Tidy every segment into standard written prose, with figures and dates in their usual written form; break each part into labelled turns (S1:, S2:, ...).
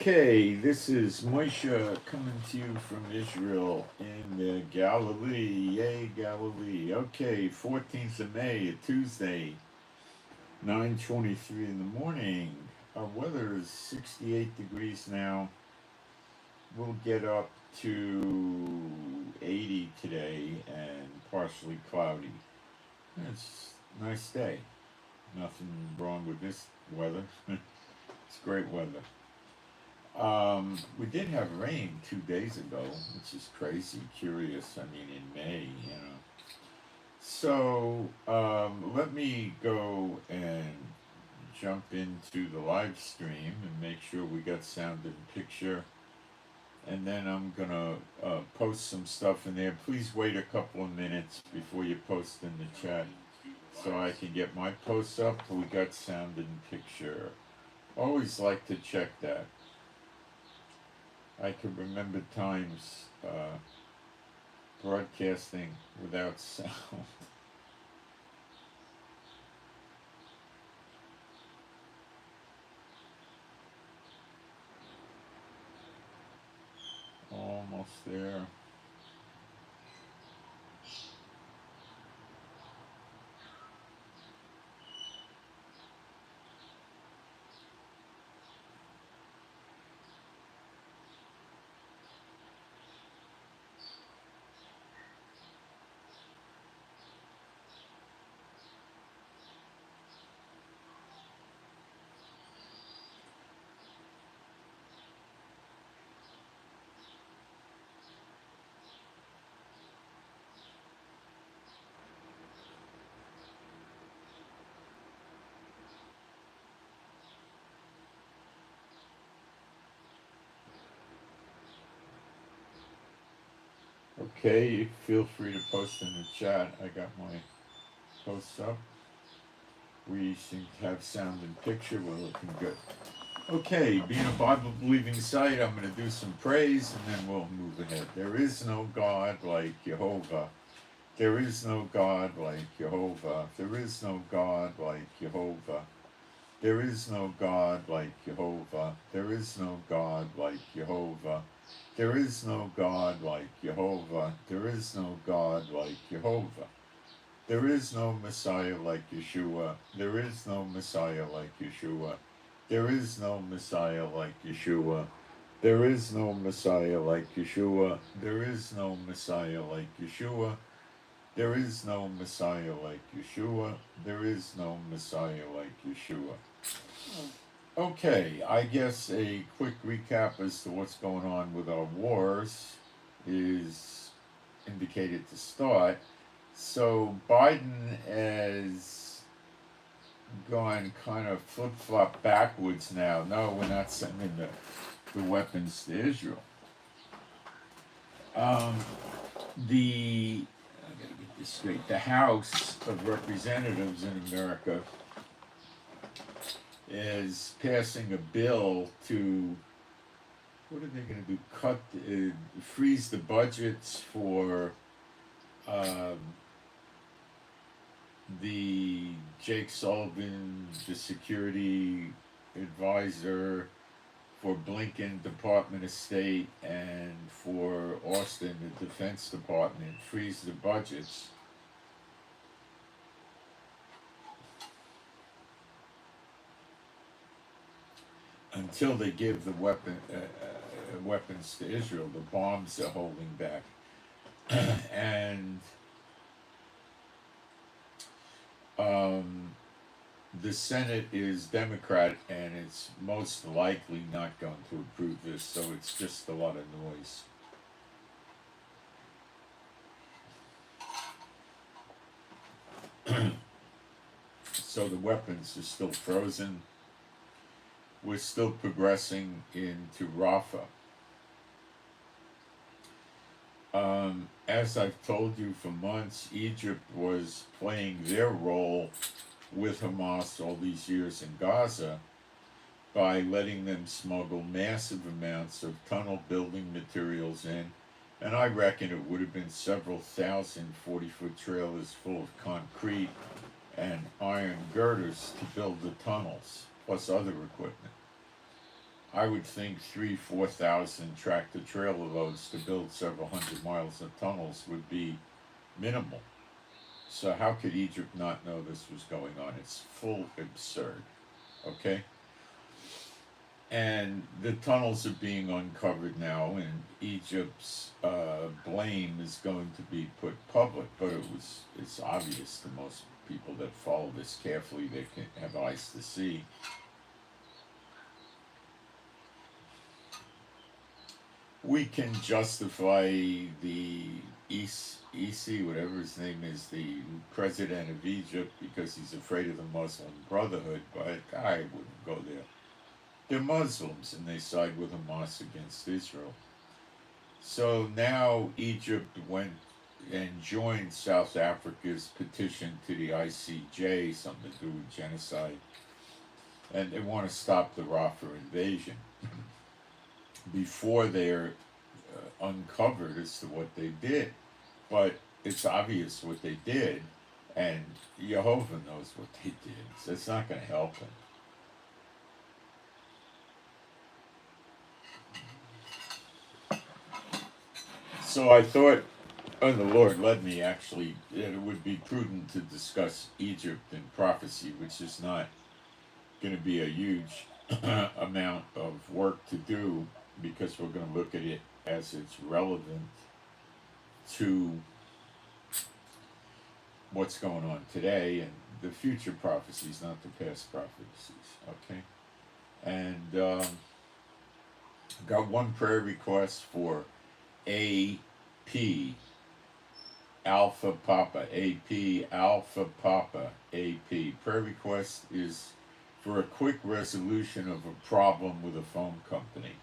S1: Okay, this is Moshe coming to you from Israel in the Galilee. Yay, Galilee. Okay, 14th of May, a Tuesday, 9:23 in the morning. Our weather is 68 degrees now. We'll get up to 80 today and partially cloudy. It's a nice day. Nothing wrong with this weather. It's great weather. We did have rain 2 days ago, which is crazy, curious. I mean, in May, you know. So, let me go and jump into the live stream and make sure we got sound and picture. And then I'm gonna post some stuff in there. Please wait a couple of minutes before you post in the chat so I can get my posts up. We got sound and picture. Always like to check that. I can remember times broadcasting without sound. Almost there. Okay, feel free to post in the chat. I got my posts up. We seem to have sound and picture. We're looking good. Okay, being a Bible believing site, I'm going to do some praise and then we'll move ahead. There is no God like Jehovah. There is no God like Jehovah. There is no God like Jehovah. There is no God like Jehovah. There is no God like Jehovah. There is no God like Jehovah. There is no God like Jehovah. There is no Messiah like Yeshua. There is no Messiah like Yeshua. There is no Messiah like Yeshua. There is no Messiah like Yeshua. There is no Messiah like Yeshua. There is no Messiah like Yeshua. There is no Messiah like Yeshua. Okay, I guess a quick recap as to what's going on with our wars is indicated to start. So Biden has gone kind of flip-flop backwards now. No, we're not sending the weapons to Israel. I gotta get this straight. The House of Representatives in America is passing a bill to, what are they going to do? Freeze the budgets for the Jake Sullivan, the security advisor for Blinken, Department of State, and for Austin, the Defense Department. Freeze the budgets until they give the weapons to Israel. The bombs are holding back. And the Senate is Democrat, and it's most likely not going to approve this, so it's just a lot of noise. So the weapons are still frozen. We're still progressing into Rafah. As I've told you for months, Egypt was playing their role with Hamas all these years in Gaza by letting them smuggle massive amounts of tunnel building materials in. And I reckon it would have been several thousand 40-foot trailers full of concrete and iron girders to build the tunnels, plus other equipment. I would think 4,000 tractor trailer loads to build several hundred miles of tunnels would be minimal. So how could Egypt not know this was going on? It's full absurd. Okay? And the tunnels are being uncovered now, and Egypt's blame is going to be put public. But it's obvious to most people that follow this carefully, they can have eyes to see. We can justify the EC, whatever his name is, the president of Egypt, because he's afraid of the Muslim Brotherhood, but I wouldn't go there. They're Muslims and they side with Hamas against Israel. So now Egypt went and joined South Africa's petition to the ICJ, something to do with genocide, and they want to stop the Rafah invasion before they're uncovered as to what they did. But it's obvious what they did, and Jehovah knows what they did, so it's not going to help them. So I thought, and the Lord led me actually, that it would be prudent to discuss Egypt in prophecy, which is not going to be a huge amount of work to do, because we're going to look at it as it's relevant to what's going on today and the future prophecies, not the past prophecies. Okay? And got one prayer request for AP Alpha Papa, AP Alpha Papa, AP. Prayer request is for a quick resolution of a problem with a phone company.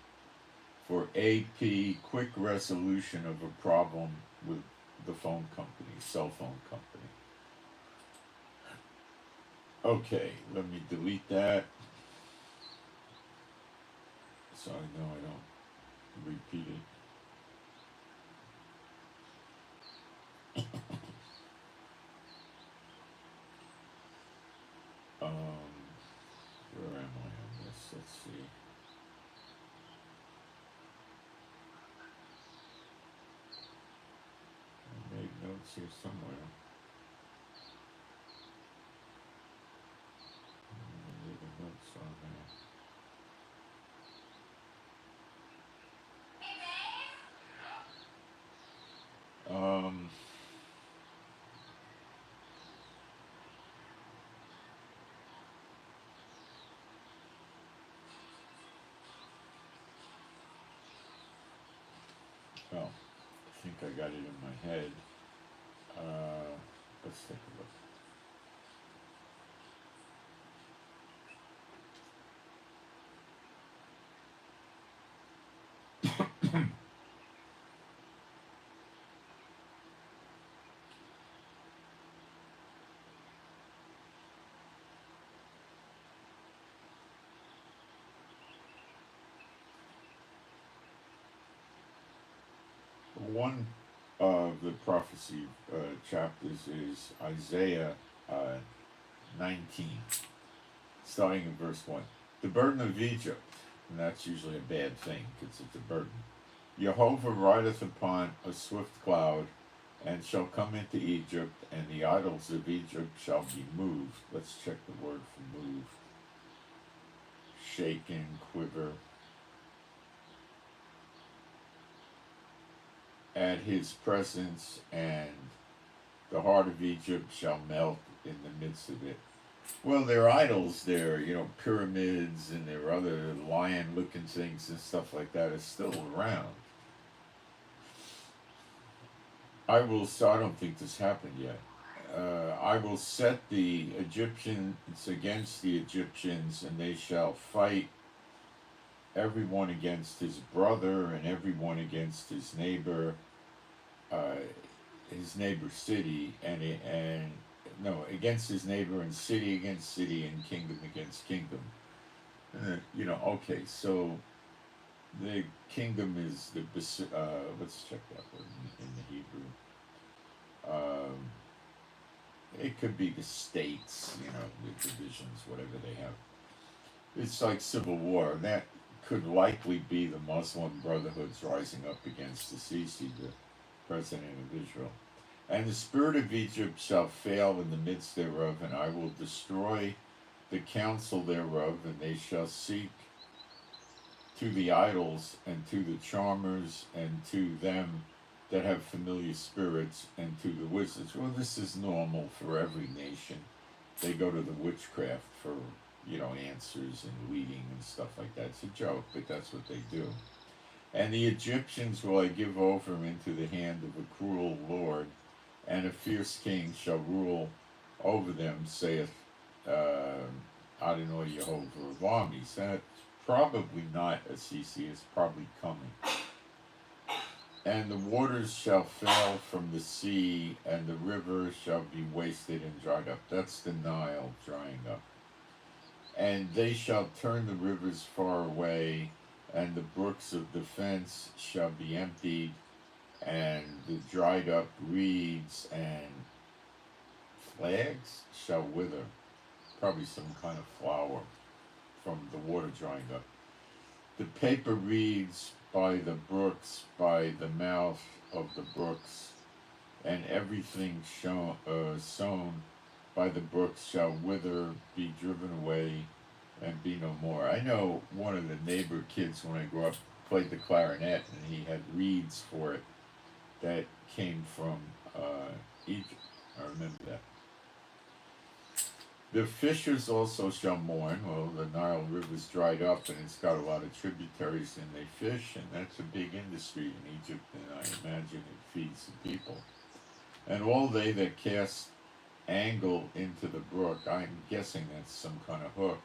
S1: For AP, quick resolution of a problem with the phone company, cell phone company. Okay, let me delete that so I know I don't repeat it. Where am I on this? Let's see. I made notes here somewhere. I made the notes on there. Well, I think I got it in my head. Let's take a look. One of the prophecy chapters is Isaiah 19, starting in verse 1. The burden of Egypt, and that's usually a bad thing because it's a burden. Jehovah rideth upon a swift cloud, and shall come into Egypt, and the idols of Egypt shall be moved. Let's check the word for moved. Shaken, quiver. At his presence, and the heart of Egypt shall melt in the midst of it. Well, their idols, their pyramids and their other lion-looking things and stuff like that is still around. I don't think this happened yet. I will set the Egyptians against the Egyptians, and they shall fight everyone against his brother, and everyone against his neighbor's city, against his neighbor, and city against city, and kingdom against kingdom. Okay, so the kingdom is let's check that word in the Hebrew. It could be the states, the divisions, whatever they have. It's like civil war. That could likely be the Muslim Brotherhood's rising up against the Sisi, the president of Israel. And the spirit of Egypt shall fail in the midst thereof, and I will destroy the counsel thereof, and they shall seek to the idols, and to the charmers, and to them that have familiar spirits, and to the wizards. Well, this is normal for every nation. They go to the witchcraft for, answers and leading and stuff like that. It's a joke, but that's what they do. And the Egyptians will I give over into the hand of a cruel lord, and a fierce king shall rule over them, saith Adonai Yehovah of armies. That's probably not a Sisi, it's probably coming. And the waters shall fail from the sea, and the river shall be wasted and dried up. That's the Nile drying up. And they shall turn the rivers far away, and the brooks of defense shall be emptied, and the dried up reeds and flags shall wither. Probably some kind of flower from the water drying up. The paper reeds by the brooks, by the mouth of the brooks, and everything sown by the brooks shall wither, be driven away, and be no more. I know one of the neighbor kids when I grew up played the clarinet, and he had reeds for it that came from Egypt. I remember that. The fishers also shall mourn. Well, the Nile River's dried up, and it's got a lot of tributaries, and they fish, and that's a big industry in Egypt, and I imagine it feeds the people. And all they that cast angle into the brook, I'm guessing that's some kind of hook,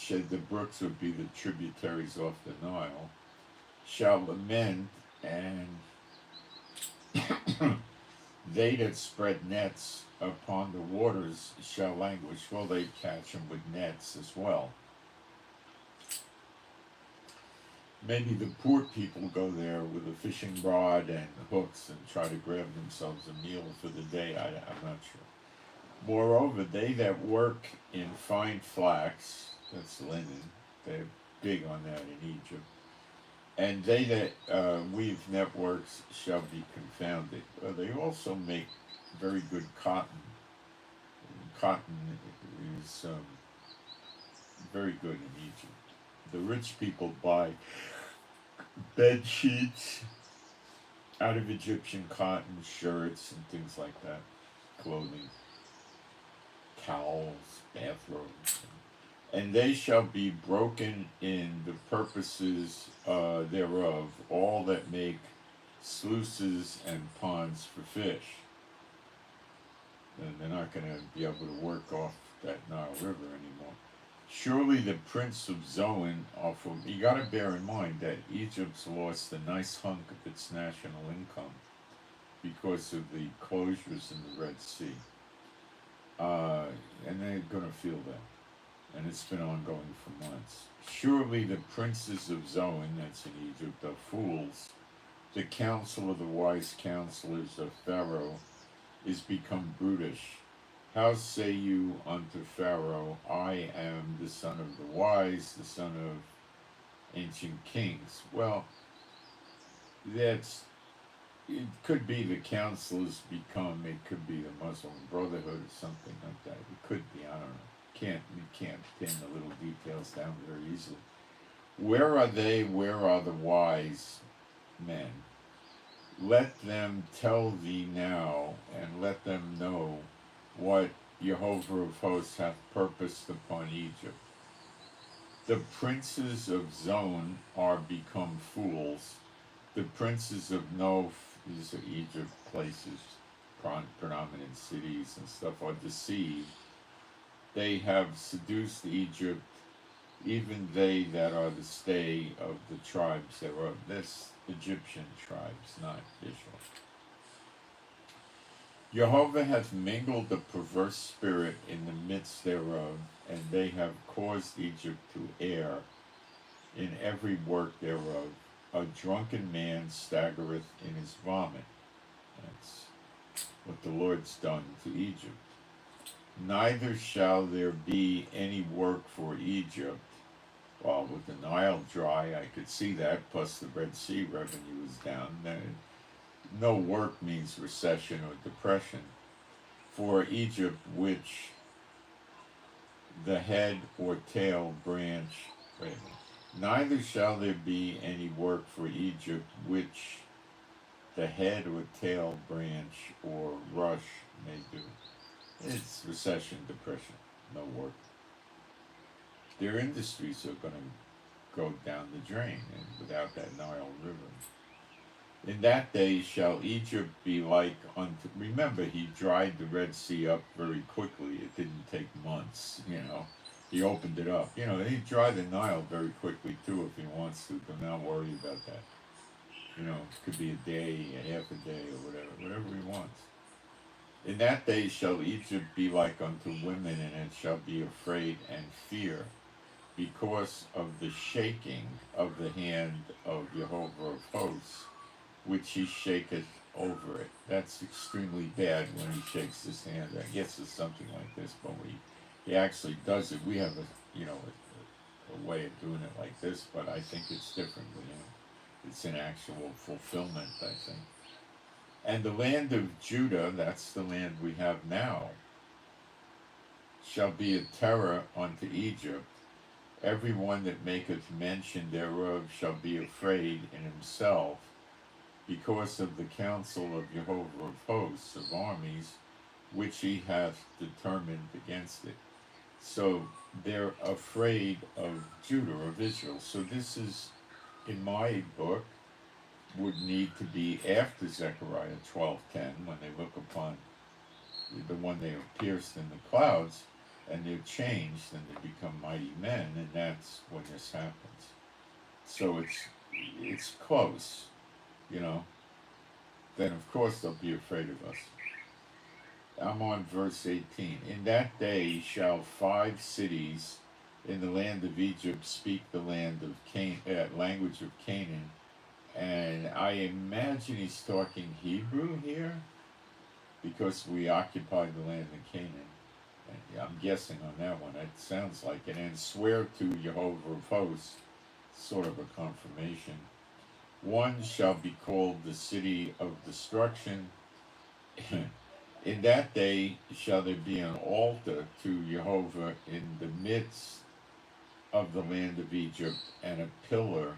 S1: the brooks would be the tributaries off the Nile, shall lament, and they that spread nets upon the waters shall languish. Well, they catch them with nets as well. Maybe the poor people go there with a fishing rod and hooks and try to grab themselves a meal for the day. I'm not sure. Moreover, they that work in fine flax, that's linen, they're big on that in Egypt, and they that weave networks shall be confounded. They also make very good cotton. Cotton is very good in Egypt. The rich people buy bed sheets out of Egyptian cotton, shirts and things like that, clothing, towels, bathrobes. And they shall be broken in the purposes thereof, all that make sluices and ponds for fish. And they're not going to be able to work off that Nile River anymore. Surely the prince of Zoan, you got to bear in mind that Egypt's lost a nice hunk of its national income because of the closures in the Red Sea. And they're going to feel that. And it's been ongoing for months. Surely the princes of Zoan, that's in Egypt, are fools. The counsel of the wise counselors of Pharaoh is become brutish. How say you unto Pharaoh, I am the son of the wise, the son of ancient kings? Well, it could be the counselors it could be the Muslim Brotherhood or something like that. It could be, I don't know. We can't pin the little details down very easily. Where are they? Where are the wise men? Let them tell thee now, and let them know what Jehovah of hosts hath purposed upon Egypt. The princes of Zoan are become fools. The princes of Noph, these are Egypt places, predominant cities and stuff, are deceived. They have seduced Egypt, even they that are the stay of the tribes thereof. That's Egyptian tribes, not Israel. Jehovah hath mingled the perverse spirit in the midst thereof, and they have caused Egypt to err in every work thereof. A drunken man staggereth in his vomit. That's what the Lord's done to Egypt. Neither shall there be any work for Egypt, Well, with the Nile dry, I could see that, plus the Red Sea revenue was down. Then no work means recession or depression. For Egypt, which the head or tail branch, wait a minute, neither shall there be any work for Egypt, which the head or tail branch or rush may do. It's recession, depression, no work. Their industries are going to go down the drain, and without that Nile River. In that day shall Egypt be like unto. Remember, he dried the Red Sea up very quickly. It didn't take months, you know. He opened it up. You know, he dried the Nile very quickly too if he wants to. Do not worry about that. You know, it could be a day, a half a day, or whatever he wants. In that day shall Egypt be like unto women, and it shall be afraid and fear, because of the shaking of the hand of Jehovah of hosts, which he shaketh over it. That's extremely bad when he shakes his hand. I guess it's something like this, but he actually does it. We have a way of doing it like this, but I think it's different. You know, it's an actual fulfillment, I think. And the land of Judah, that's the land we have now, shall be a terror unto Egypt. Every one that maketh mention thereof shall be afraid in himself, because of the counsel of Jehovah of hosts, of armies, which he hath determined against it. So they're afraid of Judah, of Israel. So this is, in my book, would need to be after Zechariah 12:10, when they look upon the one they are pierced in the clouds, and they're changed, and they become mighty men, and that's when this happens. So it's close. You know, then of course they'll be afraid of us. I'm on verse 18. In that day shall 5 cities in the land of Egypt speak the land of language of Canaan, and I imagine he's talking Hebrew here, because we occupied the land of Canaan. And I'm guessing on that one. It sounds like it. And swear to Jehovah of hosts, sort of a confirmation. One shall be called the city of destruction. In that day shall there be an altar to Jehovah in the midst of the land of Egypt, and a pillar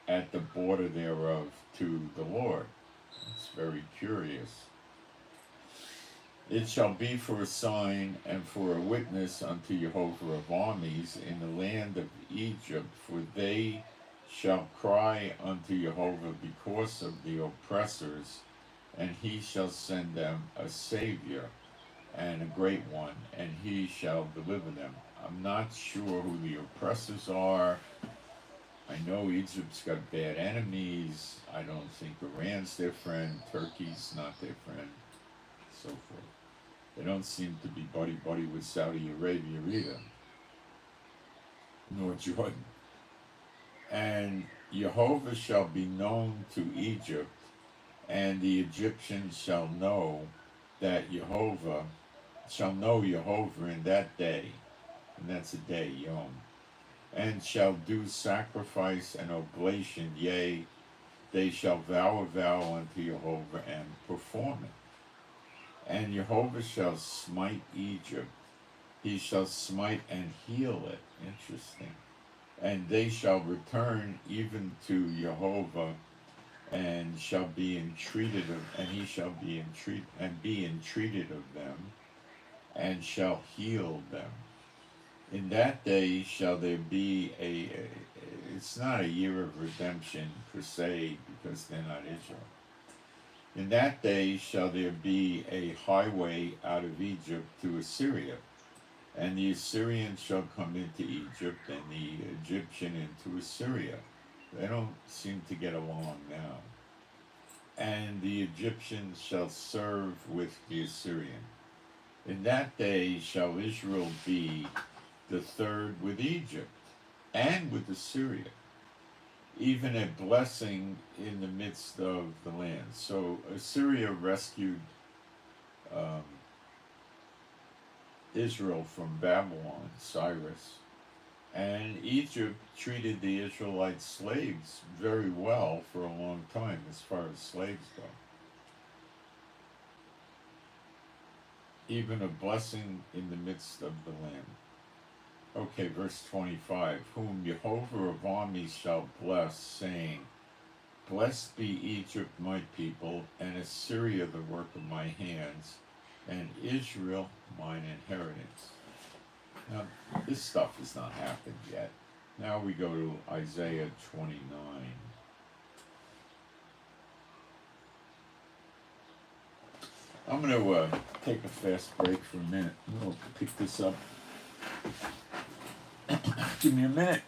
S1: at the border thereof to the Lord. It's very curious. It shall be for a sign and for a witness unto Jehovah of armies in the land of Egypt, for they shall cry unto Jehovah because of the oppressors, and he shall send them a Savior, and a great one, and he shall deliver them. I'm not sure who the oppressors are. I know Egypt's got bad enemies. I don't think Iran's their friend. Turkey's not their friend. So forth. They don't seem to be buddy-buddy with Saudi Arabia either. Nor Jordan. And Jehovah shall be known to Egypt, and the Egyptians shall know that Jehovah shall know Jehovah in that day. And that's a day, Yom. And shall do sacrifice and oblation, yea, they shall vow a vow unto Jehovah and perform it. And Jehovah shall smite Egypt, he shall smite and heal it. Interesting. And they shall return even to Jehovah, and shall be entreated of, and he shall be entreated of them, and shall heal them. In that day shall there be it's not a year of redemption per se, because they're not Israel. In that day shall there be a highway out of Egypt to Assyria, and the Assyrian shall come into Egypt, and the Egyptian into Assyria. They don't seem to get along now. And the Egyptians shall serve with the Assyrian. In that day shall Israel be the third with Egypt and with Assyria, even a blessing in the midst of the land. So Assyria rescued Israel from Babylon, Cyrus, And Egypt treated the Israelite slaves very well for a long time as far as slaves go. Even a blessing in the midst of the land. Okay, verse 25. Whom Jehovah of armies shall bless, saying, Blessed be Egypt my people, and Assyria the work of my hands, and Israel mine inheritance. Now, this stuff has not happened yet. Now we go to Isaiah 29. I'm going to take a fast break for a minute. We'll pick this up. Give me a minute.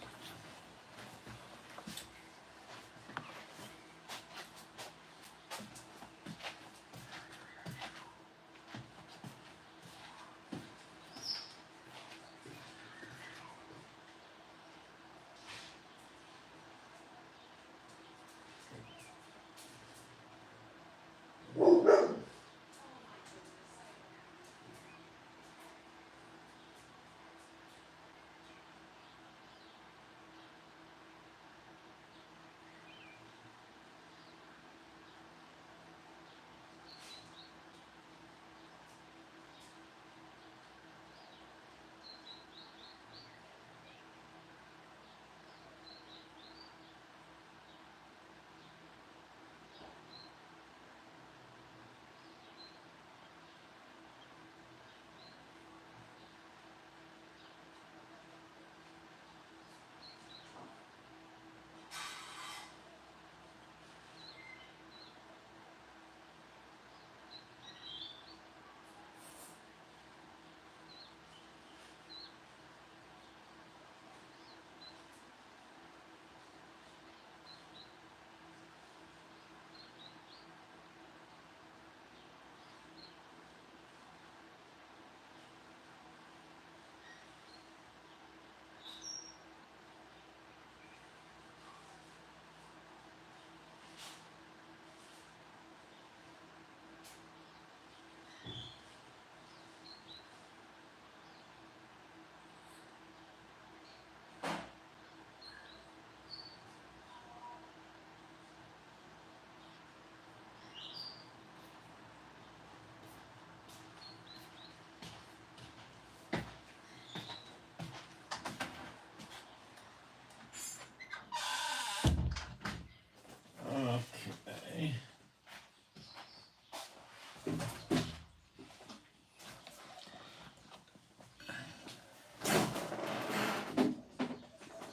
S1: Okay.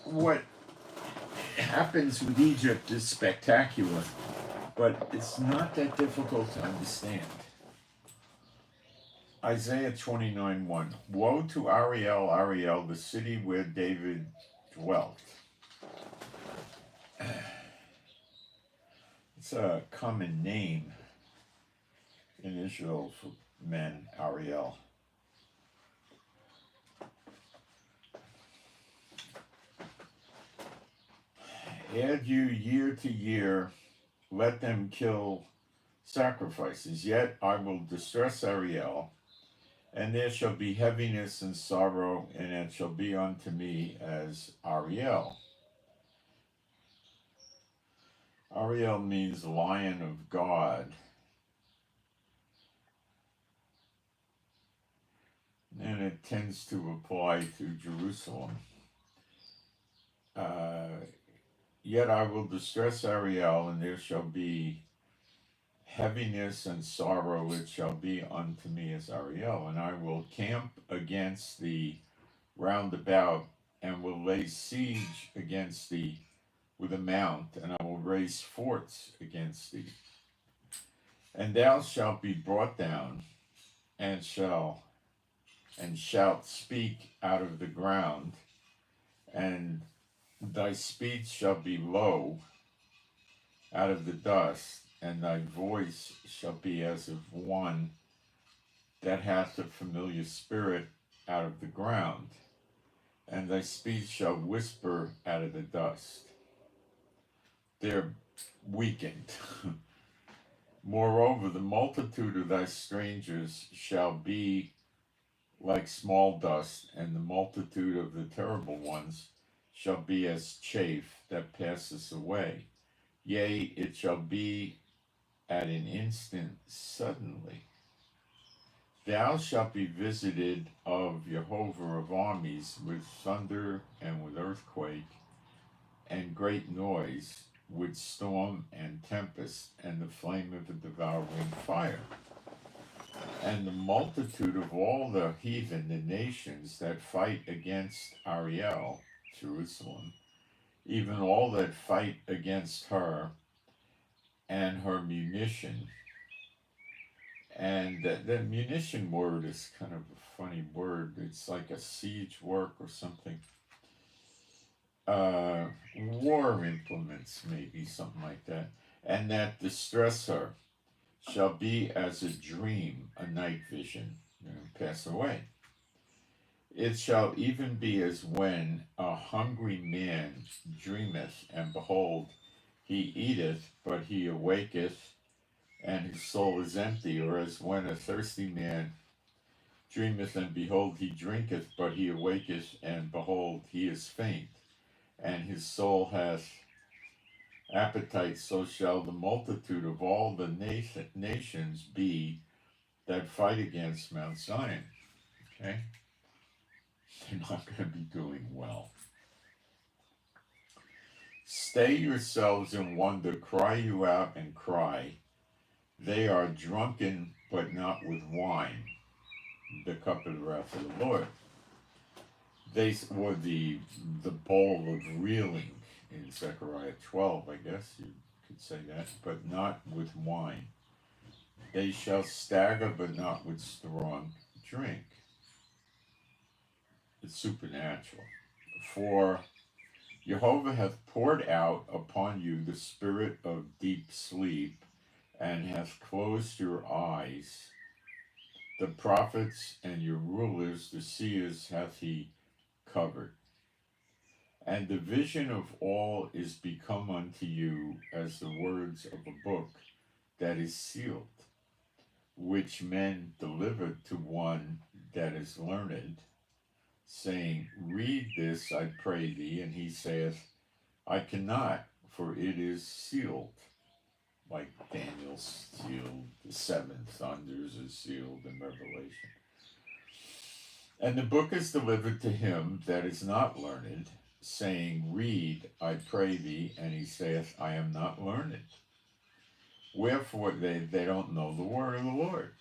S1: What happens with Egypt is spectacular, but it's not that difficult to understand. Isaiah 29:1. Woe to Ariel, Ariel, the city where David dwelt. It's a common name in Israel for men, Ariel. Add you year to year, let them kill sacrifices. Yet I will distress Ariel, and there shall be heaviness and sorrow, and it shall be unto me as Ariel. Ariel means lion of God. And it tends to apply to Jerusalem. Yet I will distress Ariel, and there shall be heaviness and sorrow, it shall be unto me as Ariel. And I will camp against thee round about, and will lay siege against thee with a mount, and I will raise forts against thee. And thou shalt be brought down, and shalt speak out of the ground, and thy speech shall be low out of the dust, and thy voice shall be as of one that hath a familiar spirit out of the ground, and thy speech shall whisper out of the dust. They're weakened. Moreover, the multitude of thy strangers shall be like small dust, and the multitude of the terrible ones shall be as chaff that passes away. Yea, it shall be at an instant suddenly. Thou shalt be visited of Jehovah of armies with thunder and with earthquake and great noise, with storm and tempest and the flame of a devouring fire. And the multitude of all the heathen, the nations that fight against Ariel, Jerusalem, even all that fight against her and her munition. And the munition word is kind of a funny word. It's like a siege work or something. War implements, maybe, something like that. And that distress her shall be as a dream, a night vision, pass away. It shall even be as when a hungry man dreameth, and behold, he eateth, but he awaketh, and his soul is empty, or as when a thirsty man dreameth, and behold, he drinketh, but he awaketh, and behold, he is faint, and his soul hath appetite. So shall the multitude of all the nations be that fight against Mount Zion. Okay? They're not going to be doing well. Stay yourselves in wonder, cry you out and cry. They are drunken, but not with wine, the cup of the wrath of the Lord. They were the bowl of reeling in Zechariah 12, I guess you could say that, but not with wine. They shall stagger, but not with strong drink. It's supernatural. For Jehovah hath poured out upon you the spirit of deep sleep, and hath closed your eyes. The prophets and your rulers, the seers, hath he covered. And the vision of all is become unto you as the words of a book that is sealed, which men deliver to one that is learned, saying, Read this, I pray thee. And he saith, I cannot, for it is sealed. Like Daniel sealed, the seven thunders are sealed in Revelation. And the book is delivered to him that is not learned, saying, Read, I pray thee. And he saith, I am not learned. Wherefore they don't know the word of the Lord.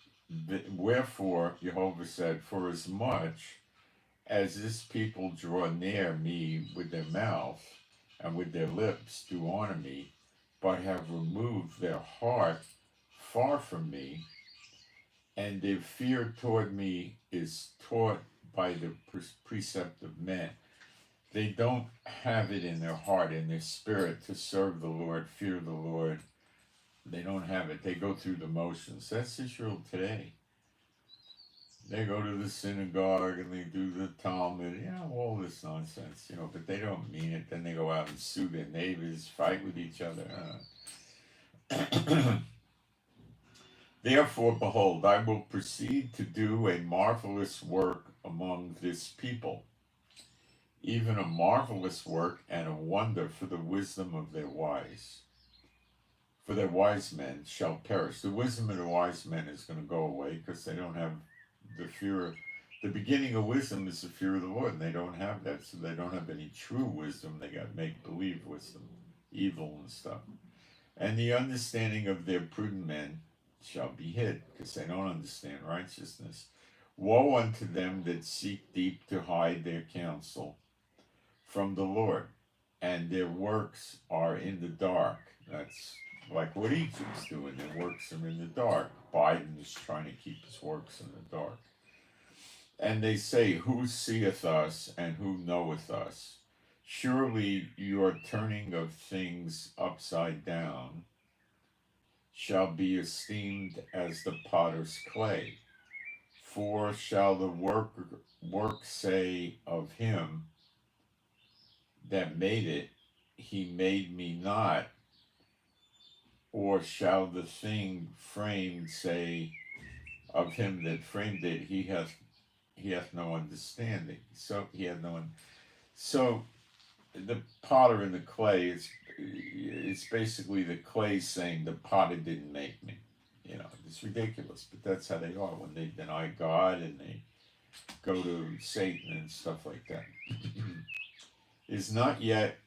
S1: Wherefore Jehovah said, For as much as this people draw near me with their mouth, and with their lips do honor me, but have removed their heart far from me, and their fear toward me is taught by the precept of men. They don't have it in their heart, in their spirit, to serve the Lord, fear the Lord. They don't have it. They go through the motions. That's Israel today. They go to the synagogue and they do the Talmud, all this nonsense, but they don't mean it. Then they go out and sue their neighbors, fight with each other. Therefore, behold, I will proceed to do a marvelous work among this people, even a marvelous work and a wonder for the wisdom of their wise. For their wise men shall perish. The wisdom of the wise men is going to go away because they don't have the fear of, the beginning of wisdom is the fear of the Lord, and they don't have that, so they don't have any true wisdom. They got make-believe wisdom, evil and stuff. And the understanding of their prudent men shall be hid, because they don't understand righteousness. Woe unto them that seek deep to hide their counsel from the Lord, and their works are in the dark. That's like what Egypt's doing. Their works are in the dark. Biden is trying to keep his works in the dark. And they say, Who seeth us, and who knoweth us? Surely your turning of things upside down shall be esteemed as the potter's clay. For shall the work say of him that made it, He made me not? Or shall the thing framed say of him that framed it, He hath he hath no understanding. So he had no. So the potter and the clay, it's basically the clay saying the potter didn't make me. You know, it's ridiculous, but that's how they are when they deny God and they go to Satan and stuff like that. Is not yet.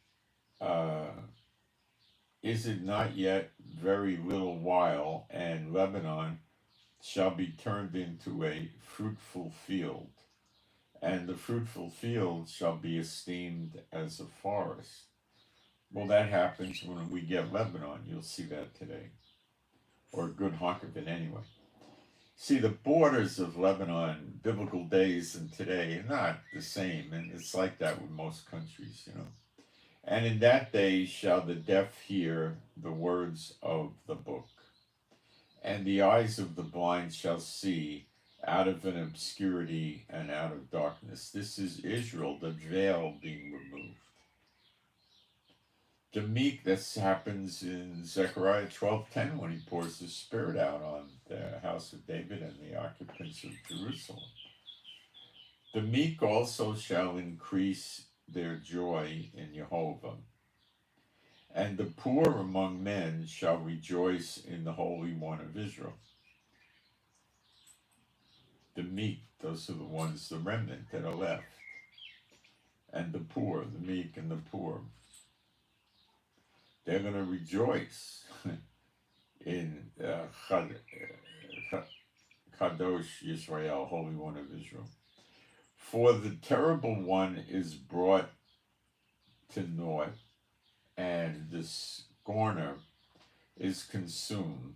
S1: Is it not yet very little while, and Lebanon shall be turned into a fruitful field, and the fruitful field shall be esteemed as a forest. Well, that happens when we get Lebanon. You'll see that today, or a good hunk of it anyway. See, the borders of Lebanon, biblical days and today, are not the same, and it's like that with most countries, you know. And in that day shall the deaf hear the words of the book, and the eyes of the blind shall see out of an obscurity and out of darkness. This is Israel, the veil being removed. The meek, this happens in Zechariah 12:10 when he pours the Spirit out on the house of David and the occupants of Jerusalem. The meek also shall increase their joy in Jehovah, and the poor among men shall rejoice in the Holy One of Israel. The meek, those are the ones, the remnant that are left. And the poor, the meek and the poor, they're going to rejoice in Kadosh Yisrael, Holy One of Israel. For the terrible one is brought to naught, and the scorner is consumed.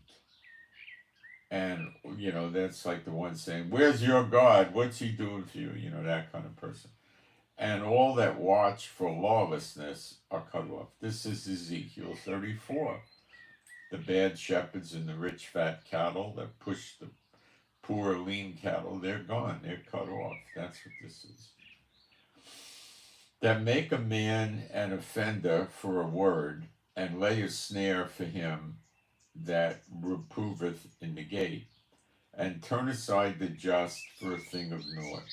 S1: And, you know, that's like the one saying, where's your God? What's he doing for you? You know, that kind of person. And all that watch for lawlessness are cut off. This is Ezekiel 34. The bad shepherds and the rich fat cattle that push the poor lean cattle, they're gone. They're cut off. That's what this is. That make a man an offender for a word, and lay a snare for him that reproveth in the gate, and turn aside the just for a thing of naught.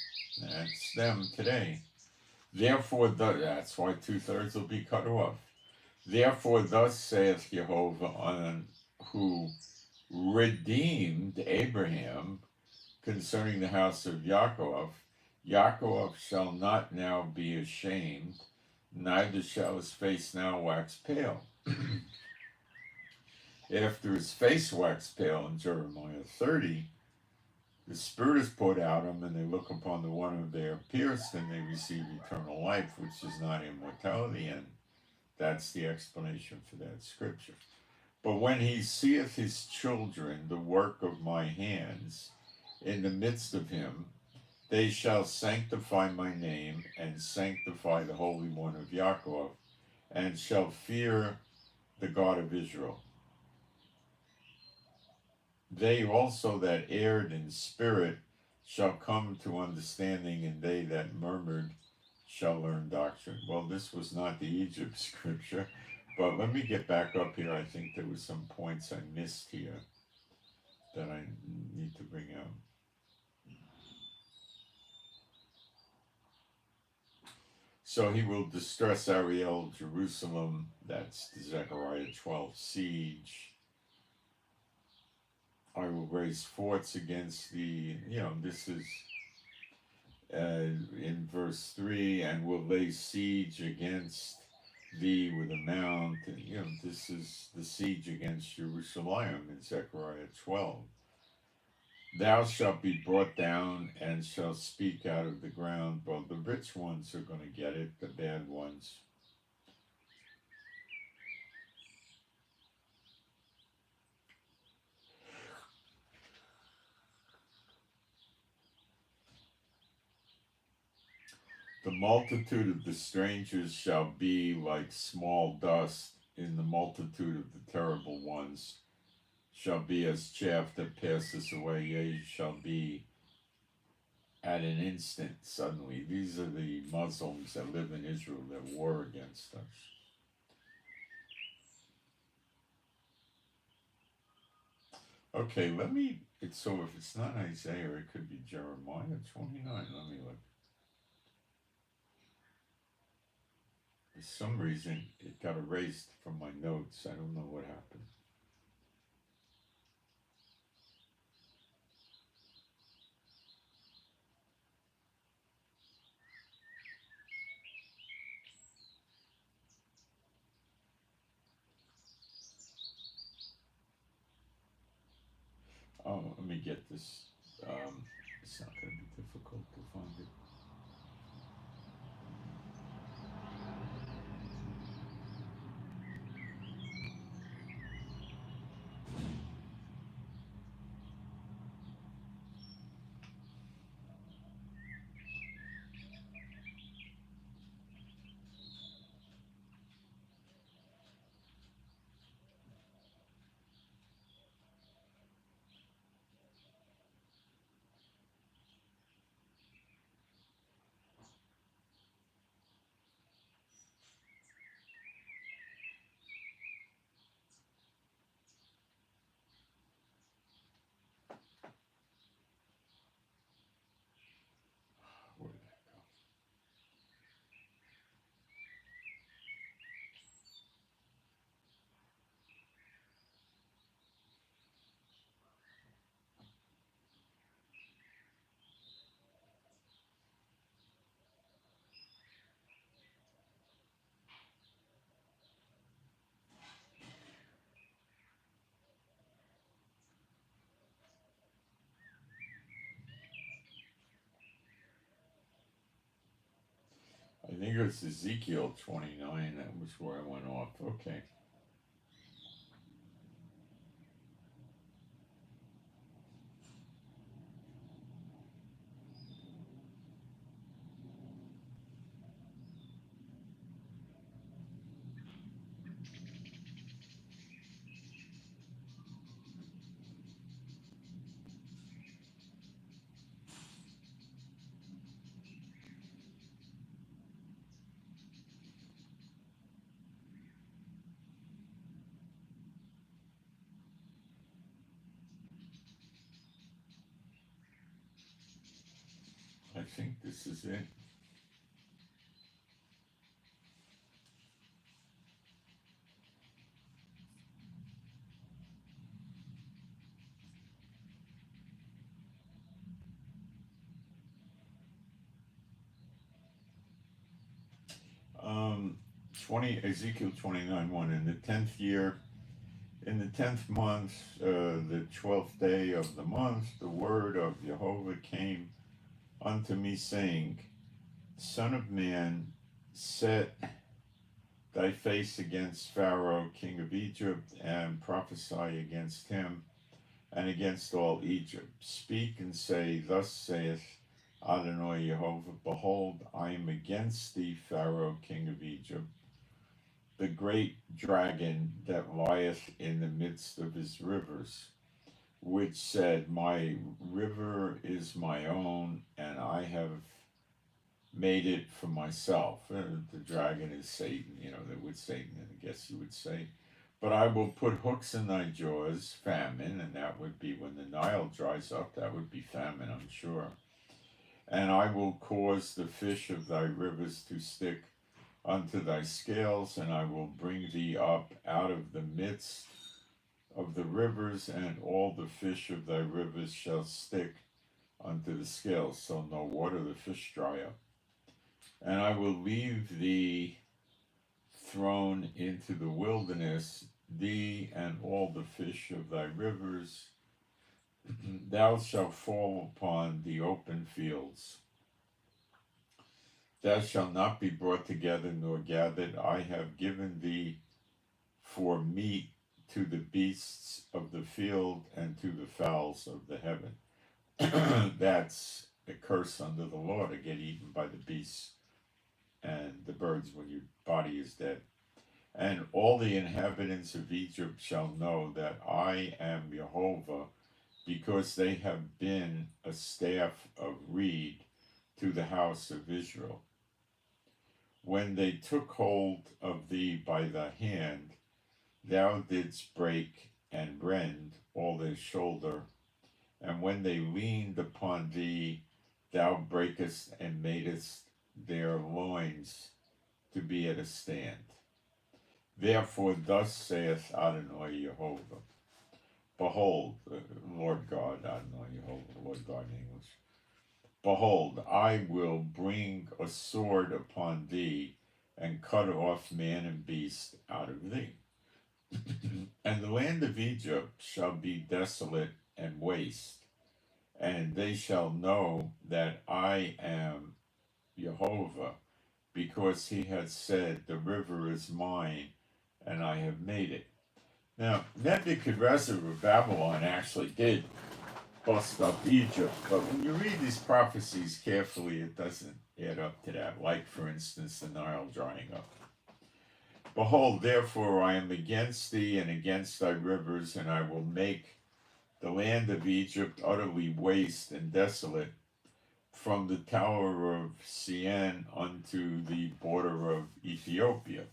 S1: That's them today. Therefore, that's why 2/3 will be cut off. Therefore, thus saith Jehovah, on who redeemed Abraham concerning the house of Yaakov, Yaakov shall not now be ashamed, neither shall his face now wax pale. After his face waxed pale in Jeremiah 30, the Spirit is poured out of them, and they look upon the one whom they are pierced, and they receive eternal life, which is not immortality. And that's the explanation for that scripture. But when he seeth his children, the work of my hands, in the midst of him, they shall sanctify my name, and sanctify the Holy One of Yaakov, and shall fear the God of Israel. They also that erred in spirit shall come to understanding, and they that murmured shall learn doctrine. Well, this was not the Egypt scripture, but let me get back up here. I think there were some points I missed here that I need to bring out. So he will distress Ariel, Jerusalem. That's the Zechariah 12 siege. I will raise forts against thee. You know, this is in verse 3, and will lay siege against thee with a mount. And, you know, this is the siege against Jerusalem in Zechariah 12. Thou shalt be brought down and shalt speak out of the ground. Well, the rich ones are going to get it, the bad ones. The multitude of the strangers shall be like small dust, in the multitude of the terrible ones shall be as chaff that passes away, yea, shall be at an instant suddenly. These are the Muslims that live in Israel that war against us. Okay, so if it's not Isaiah, it could be Jeremiah 29. Let me look. For some reason, it got erased from my notes. I don't know what happened. Oh, let me get this. It's not going to be difficult to find it. Where did that go? I think it was Ezekiel 29. That was where I went off. Okay. I think this is it. Um, 20 Ezekiel 29:1. In the 10th year, in the 10th month, the 12th day of the month, the word of Jehovah came unto me, saying, Son of man, set thy face against Pharaoh, king of Egypt, and prophesy against him and against all Egypt. Speak and say, Thus saith Adonai Jehovah, Behold, I am against thee, Pharaoh, king of Egypt, the great dragon that lieth in the midst of his rivers, which said, My river is my own, and I have made it for myself. The dragon is Satan, that would Satan, I guess you would say. But I will put hooks in thy jaws, famine, and that would be when the Nile dries up, that would be famine, I'm sure. And I will cause the fish of thy rivers to stick unto thy scales, and I will bring thee up out of the midst of the rivers, and all the fish of thy rivers shall stick unto the scales, so no water, the fish dry up. And I will leave thee thrown into the wilderness, thee and all the fish of thy rivers. Thou shalt fall upon the open fields. Thou shalt not be brought together nor gathered. I have given thee for meat to the beasts of the field and to the fowls of the heaven. That's a curse under the law, to get eaten by the beasts and the birds when your body is dead. And all the inhabitants of Egypt shall know that I am Jehovah, because they have been a staff of reed to the house of Israel. When they took hold of thee by the hand, thou didst break and rend all their shoulder. And when they leaned upon thee, thou breakest and madest their loins to be at a stand. Therefore, thus saith Adonai Jehovah, behold, Lord God, Adonai Jehovah, Lord God in English, behold, I will bring a sword upon thee, and cut off man and beast out of thee. And the land of Egypt shall be desolate and waste, and they shall know that I am Jehovah, because he has said, the river is mine, and I have made it. Now, Nebuchadnezzar of Babylon actually did bust up Egypt, but when you read these prophecies carefully, it doesn't add up to that. Like, for instance, the Nile drying up. Behold, therefore, I am against thee and against thy rivers, and I will make the land of Egypt utterly waste and desolate, from the tower of Sian unto the border of Ethiopia.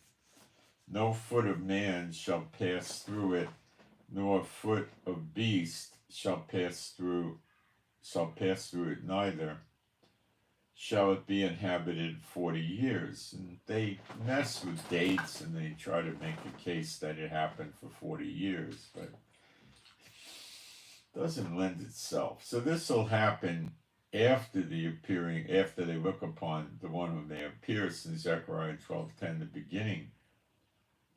S1: No foot of man shall pass through it, nor foot of beast shall pass through it, neither shall it be inhabited 40 years. And they mess with dates and they try to make a case that it happened for 40 years, but it doesn't lend itself. So this will happen after they look upon the one whom they have pierced in Zechariah 12:10, the beginning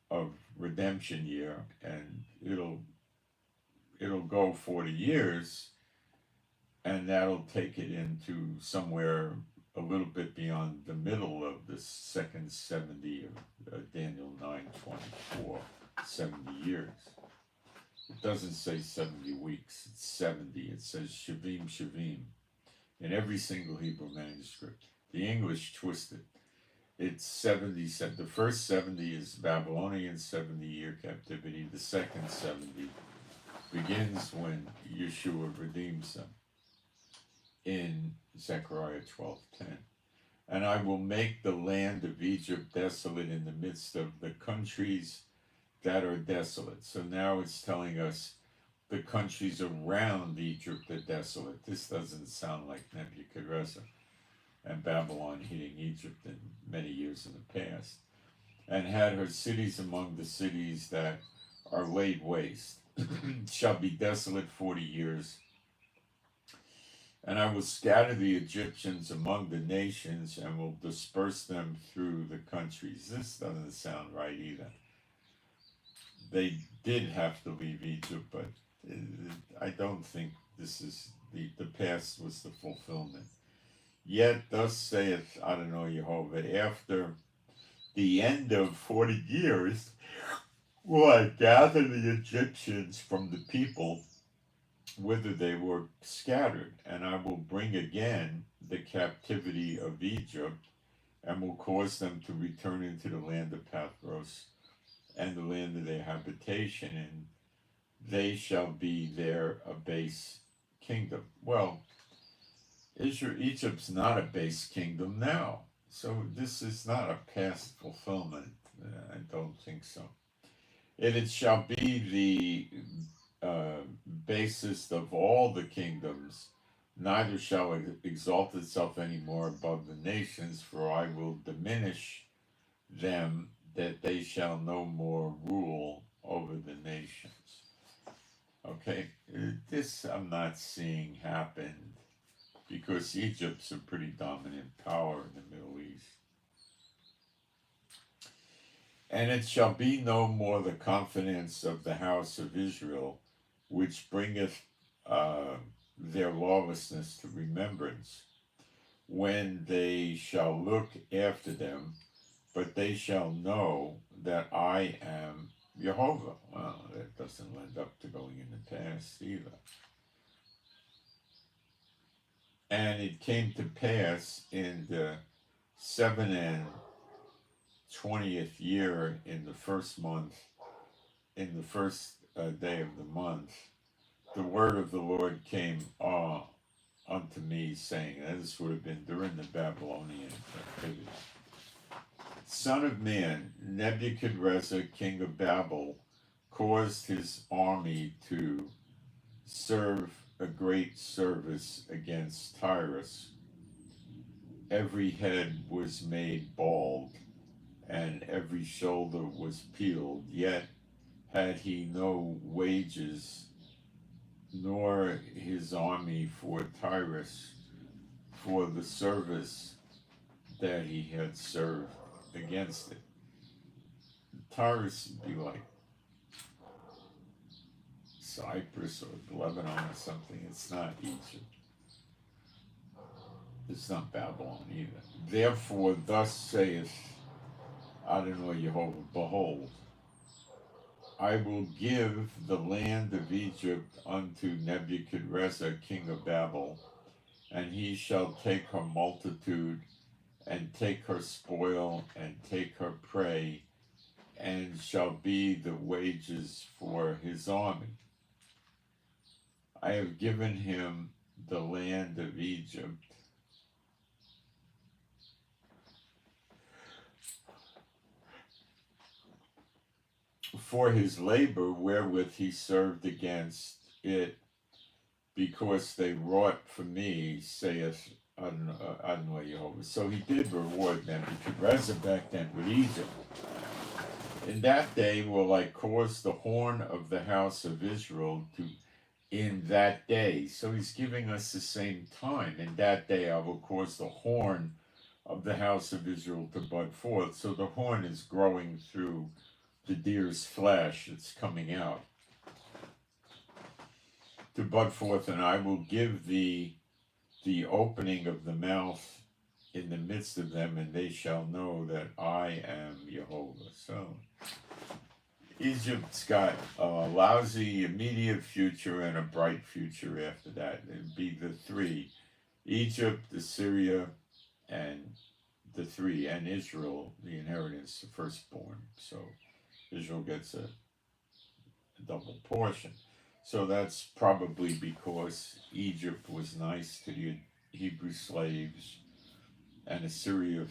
S1: of redemption year, and it'll go 40 years, and that'll take it into somewhere a little bit beyond the middle of the second 70 of Daniel 9:24, 70 years. It doesn't say 70 weeks, it's 70. It says Shavim Shavim in every single Hebrew manuscript. The English twist it. It's 70. The first 70 is Babylonian 70-year captivity. The second 70 begins when Yeshua redeems them in Zechariah 12:10. And I will make the land of Egypt desolate in the midst of the countries that are desolate. So now it's telling us the countries around Egypt are desolate. This doesn't sound like Nebuchadnezzar and Babylon hitting Egypt in many years in the past. And had her cities among the cities that are laid waste, shall be desolate 40 years. And I will scatter the Egyptians among the nations and will disperse them through the countries. This doesn't sound right either. They did have to leave Egypt, but I don't think this is the past was the fulfillment. Yet thus saith Adonai Jehovah, after the end of 40 years will I gather the Egyptians from the people whither they were scattered, and I will bring again the captivity of Egypt, and will cause them to return into the land of Pathros and the land of their habitation, and they shall be there a base kingdom. Well, Egypt's not a base kingdom now, so this is not a past fulfillment. I don't think so. And it shall be the basis of all the kingdoms, neither shall it exalt itself any more above the nations, for I will diminish them, that they shall no more rule over the nations. Okay, this I'm not seeing happen, because Egypt's a pretty dominant power in the Middle East. And it shall be no more the confidence of the house of Israel, which bringeth their lawlessness to remembrance, when they shall look after them, but they shall know that I am Jehovah. Well, that doesn't lend up to going in the past either. And it came to pass in the 20th year, in the first month, in the first day of the month, the word of the Lord came unto me, saying, and this would have been during the Babylonian captivity. Son of man, Nebuchadnezzar, king of Babel, caused his army to serve a great service against Tyrus. Every head was made bald, and every shoulder was peeled, yet had he no wages, nor his army for Tyrus, for the service that he had served against it. Tyrus would be like Cyprus or Lebanon or something. It's not Egypt. It's not Babylon either. Therefore, thus saith Adonai Jehovah, behold, I will give the land of Egypt unto Nebuchadrezzar, king of Babel, and he shall take her multitude, and take her spoil, and take her prey, and shall be the wages for his army. I have given him the land of Egypt, for his labor wherewith he served against it, because they wrought for me, saith Adonai Jehovah. So he did reward Nebuchadrezzar back then with Egypt. In that day will I cause the horn of the house of Israel to, in that day. So he's giving us the same time. In that day I will cause the horn of the house of Israel to bud forth. So the horn is growing through the deer's flesh. It's coming out. To bud forth, and I will give thee the opening of the mouth in the midst of them, and they shall know that I am Jehovah. So Egypt's got a lousy immediate future and a bright future after that. It'd be the three: Egypt, Assyria, and the three, and Israel, the inheritance, the firstborn. So Israel gets a double portion. So that's probably because Egypt was nice to the Hebrew slaves, and Assyria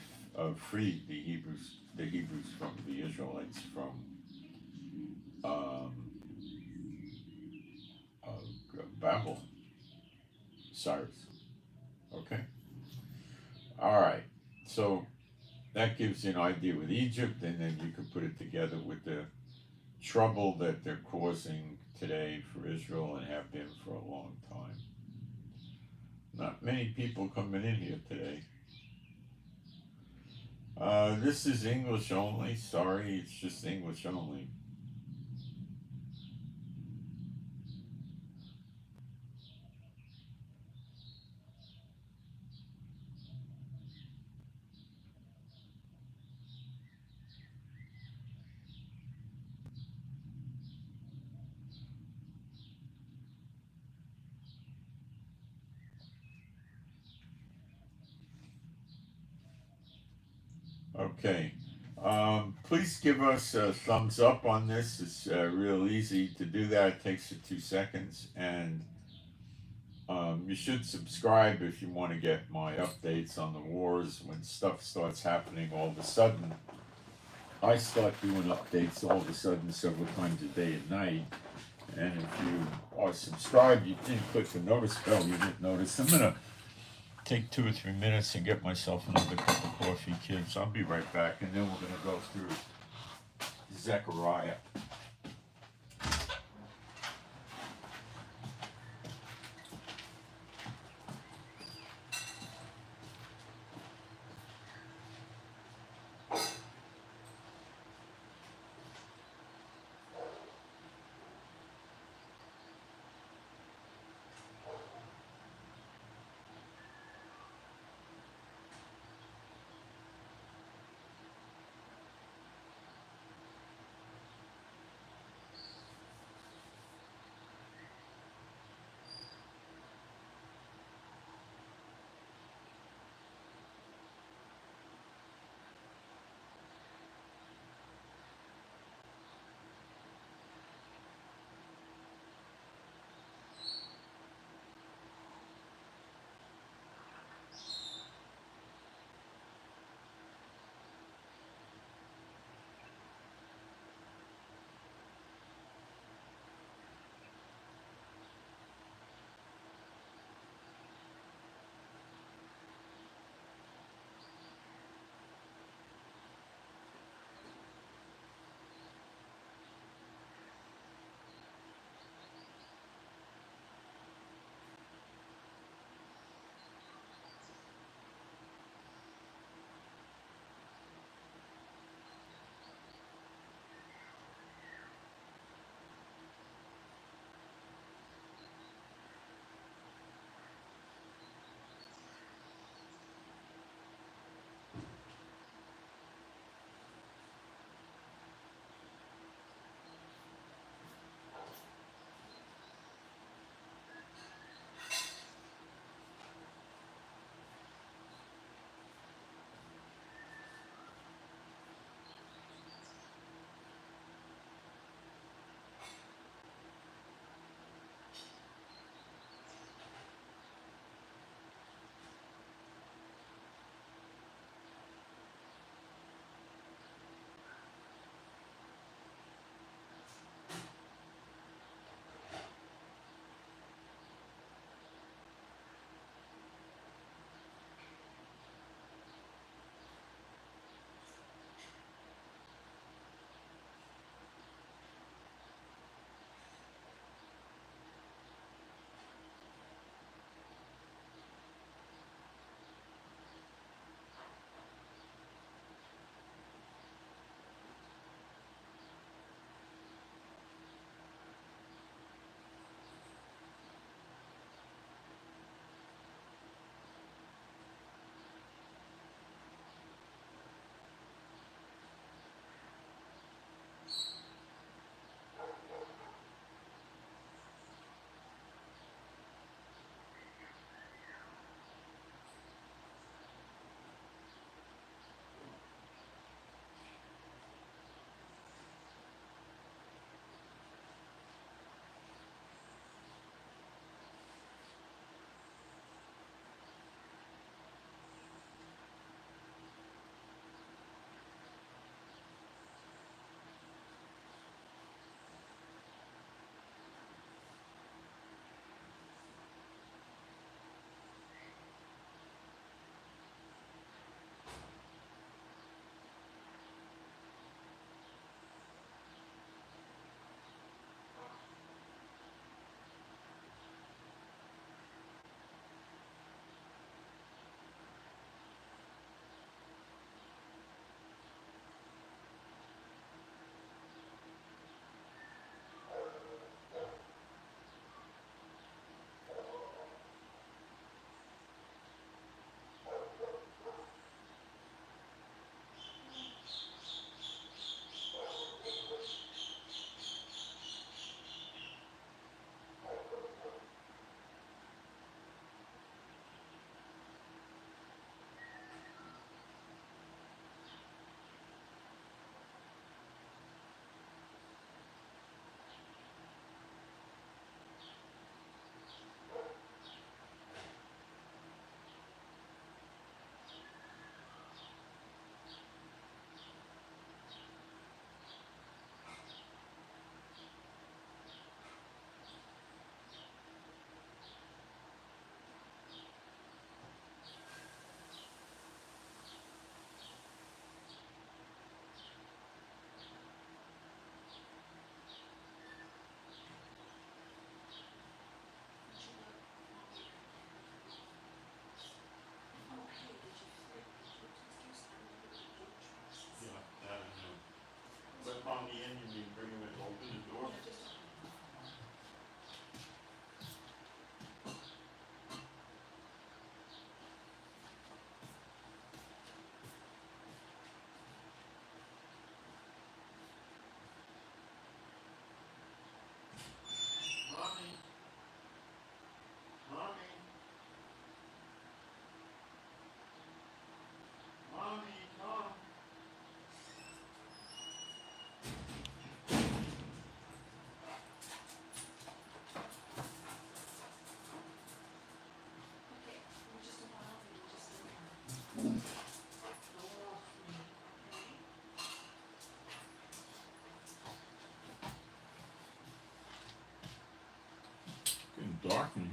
S1: freed the Hebrews from the Israelites from Babylon. Cyrus. Okay. All right. So that gives you an idea with Egypt, and then you can put it together with the trouble that they're causing today for Israel and have been for a long time. Not many people coming in here today. This is English only. Sorry, it's just English only. Okay. Please give us a thumbs up on this. It's real easy to do that. It takes you 2 seconds. And you should subscribe if you want to get my updates on the wars. When stuff starts happening all of a sudden, I start doing updates all of a sudden several times a day and night. And if you are subscribed, you didn't click the notice bell, you didn't notice. I'm going to take 2 or 3 minutes and get myself another cup of coffee, kids. I'll be right back, and then we're going to go through Zechariah. dark in here.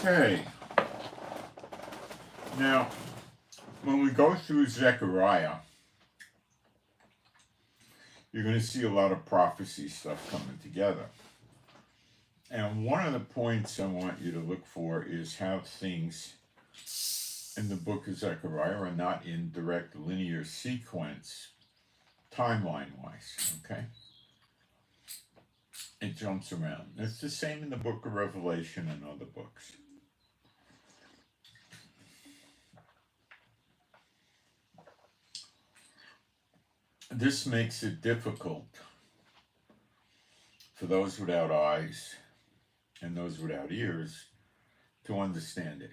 S1: Okay. Now, when we go through Zechariah, you're going to see a lot of prophecy stuff coming together. And one of the points I want you to look for is how things in the book of Zechariah are not in direct linear sequence, timeline-wise, okay? It jumps around. It's the same in the book of Revelation and other books. This makes it difficult for those without eyes and those without ears to understand it.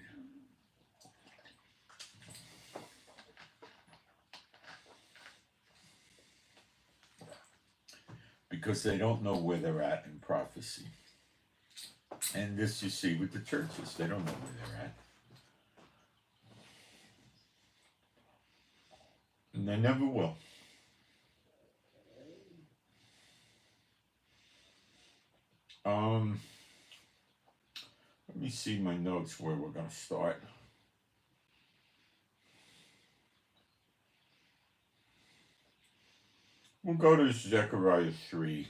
S1: Because they don't know where they're at in prophecy. And this you see with the churches. They don't know where they're at. And they never will. Let me see my notes where we're going to start. We'll go to Zechariah 3.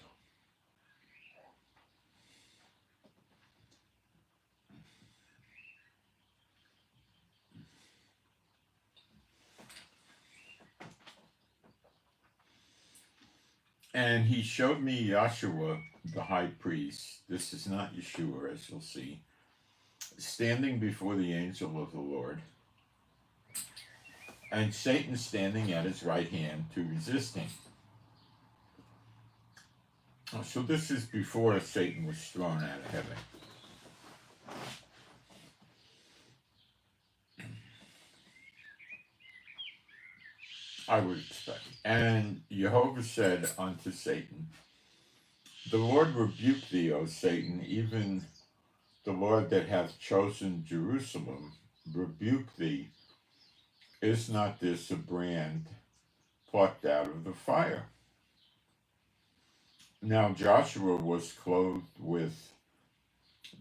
S1: And he showed me Yahshua, the high priest. This is not Yeshua, as you'll see, standing before the angel of the Lord, and Satan standing at his right hand to resist him. So this is before Satan was thrown out of heaven. I would expect. And Jehovah said unto Satan, the Lord rebuke thee, O Satan, even the Lord that hath chosen Jerusalem rebuke thee. Is not this a brand plucked out of the fire? Now Joshua was clothed with,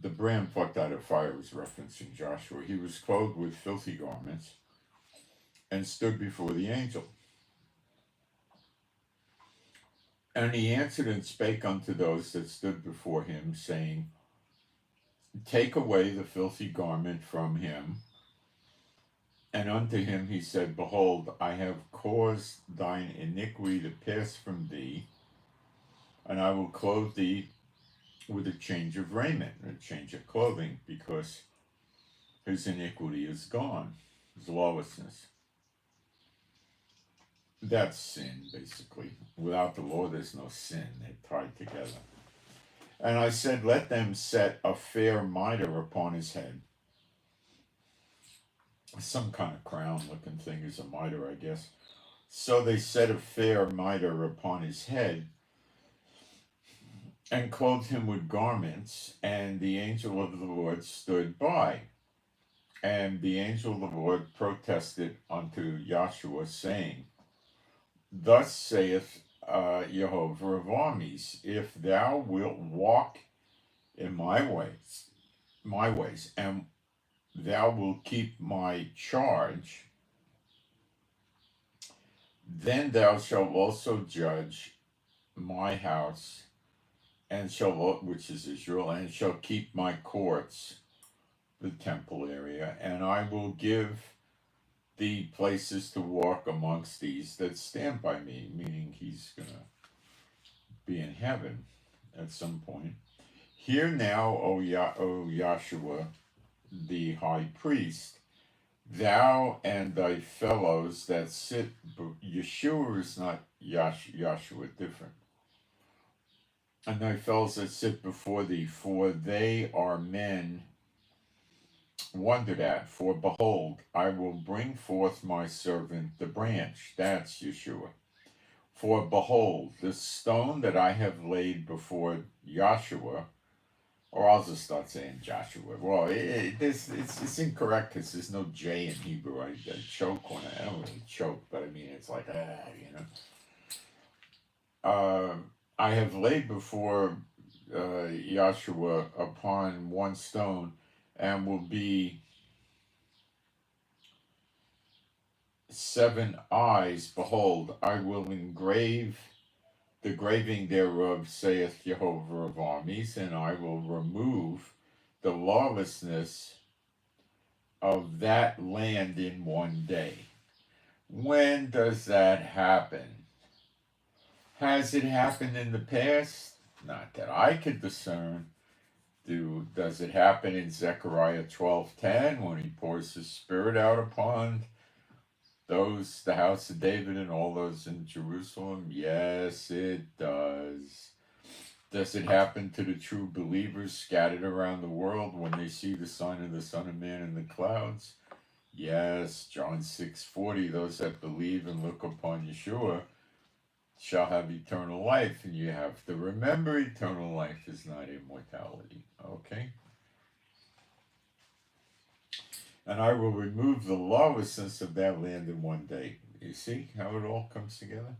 S1: the brand plucked out of fire was referencing Joshua. He was clothed with filthy garments and stood before the angel. And he answered and spake unto those that stood before him, saying, take away the filthy garment from him. And unto him he said, behold, I have caused thine iniquity to pass from thee, and I will clothe thee with a change of raiment, a change of clothing, because his iniquity is gone, his lawlessness. That's sin, basically. Without the law, there's no sin. They're tied together. And I said, let them set a fair mitre upon his head. Some kind of crown-looking thing is a mitre, I guess. So they set a fair mitre upon his head, and clothed him with garments, and the angel of the Lord stood by. And the angel of the Lord protested unto Joshua, saying, thus saith Jehovah of armies, if thou wilt walk in my ways, and thou wilt keep my charge, then thou shalt also judge my house, and which is Israel, and shall keep my courts, the temple area, and I will give thee places to walk amongst these that stand by me, meaning he's going to be in heaven at some point. Hear now, O Yahshua, the high priest, thou and thy fellows that sit. Yeshua is not Yahshua, different. and thy fellows that sit before thee, for they are men wondered at. For behold, I will bring forth my servant the branch. That's Yeshua. For behold, the stone that I have laid before Joshua, or I'll just start saying Joshua. Well, it's incorrect because there's no J in Hebrew. I choke when I don't really choke, but I mean it's like I have laid before Joshua upon one stone, and will be 7 eyes. Behold, I will engrave the graving thereof, saith Jehovah of armies, and I will remove the lawlessness of that land in one day. When does that happen? Has it happened in the past? Not that I could discern. Does it happen in Zechariah 12:10 when he pours his spirit out upon those, the house of David and all those in Jerusalem? Yes, it does. Does it happen to the true believers scattered around the world when they see the sign of the Son of Man in the clouds? Yes, John 6:40, those that believe and look upon Yeshua shall have eternal life. And you have to remember, eternal life is not immortality. Okay? And I will remove the lawlessness of that land in one day. You see how it all comes together?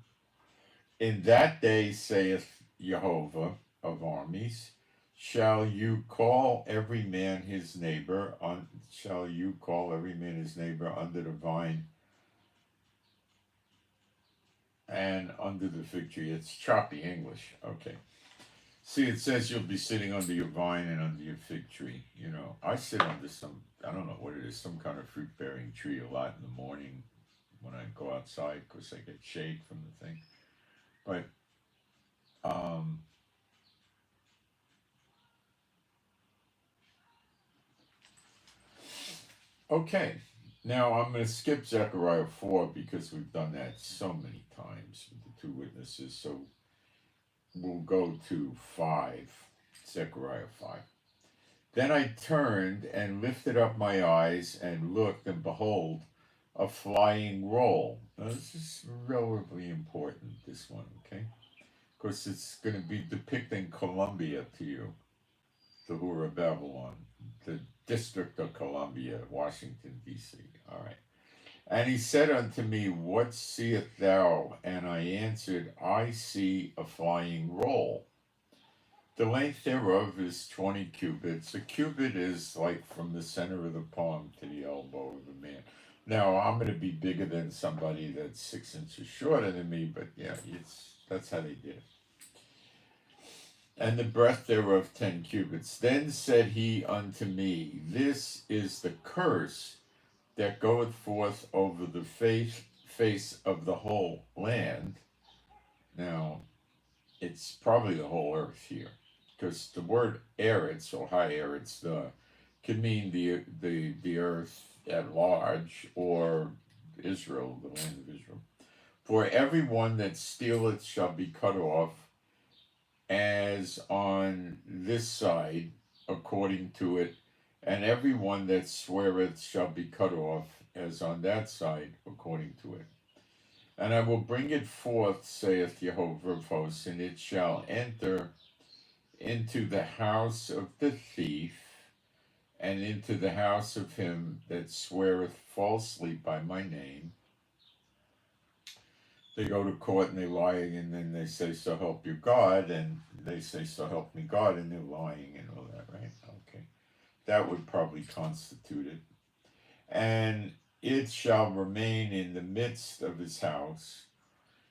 S1: In that day, saith Jehovah of armies, shall you call every man his neighbor under the vine and under the fig tree. It's choppy English. Okay. See, it says you'll be sitting under your vine and under your fig tree. You know, I sit under some, I don't know what it is, some kind of fruit-bearing tree a lot in the morning when I go outside because I get shade from the thing. But, okay. Now I'm going to skip Zechariah 4 because we've done that so many times with the two witnesses. So we'll go to 5, Zechariah 5. Then I turned and lifted up my eyes and looked, and behold, a flying roll. Now, this is relatively important, this one, okay? Of course, it's going to be depicting Columbia to you, the Whore of Babylon, the District of Columbia, Washington, D.C. All right. And he said unto me, what seest thou? And I answered, I see a flying roll. The length thereof is 20 cubits. A cubit is like from the center of the palm to the elbow of a man. Now, I'm going to be bigger than somebody that's 6 inches shorter than me, but yeah, that's how they did it. And the breadth thereof 10 cubits. Then said he unto me, this is the curse that goeth forth over the face of the whole land. Now, it's probably the whole earth here, because the word Eretz or high Eretz can mean the earth at large, or Israel, the land of Israel. For everyone that stealeth shall be cut off, as on this side, according to it, and everyone that sweareth shall be cut off, as on that side, according to it. And I will bring it forth, saith Jehovah of hosts, and it shall enter into the house of the thief, and into the house of him that sweareth falsely by my name. They go to court and they're lying, and then they say, so help you God, and they say, so help me God, and they're lying and all that, right? Okay. That would probably constitute it. And it shall remain in the midst of his house,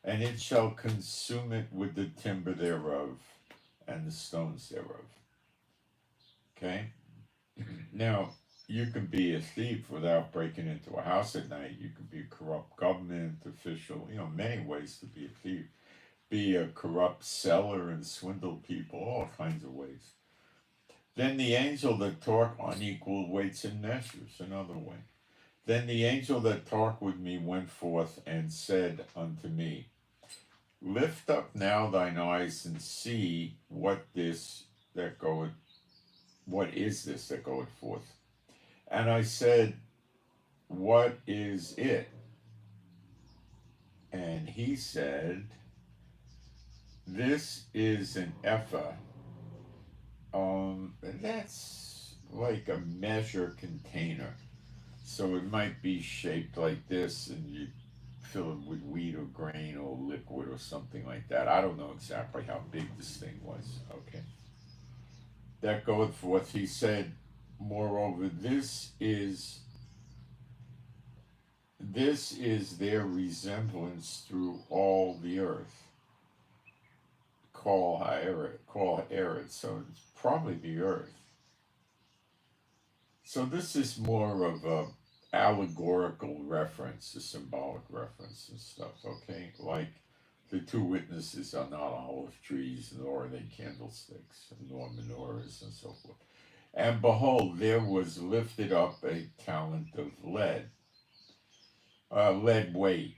S1: and it shall consume it with the timber thereof and the stones thereof. Okay? Now, you can be a thief without breaking into a house at night. You can be a corrupt government official. You know, many ways to be a thief. Be a corrupt seller and swindle people, all kinds of ways. Then the angel that talked unequal weights and measures, another way. Then the angel that talked with me went forth and said unto me, Lift up now thine eyes and see what is this that goeth forth? And I said, what is it? And he said, this is an ephah. That's like a measure container. So it might be shaped like this, and you fill it with wheat or grain or liquid or something like that. I don't know exactly how big this thing was. Okay. That goeth forth. He said, moreover, this is their resemblance through all the earth. Call Eretz. So it's probably the earth. So this is more of a allegorical reference, a symbolic reference and stuff, okay? Like the two witnesses are not olive trees, nor are they candlesticks, nor menorahs, and so forth. And behold, there was lifted up a talent of lead weight,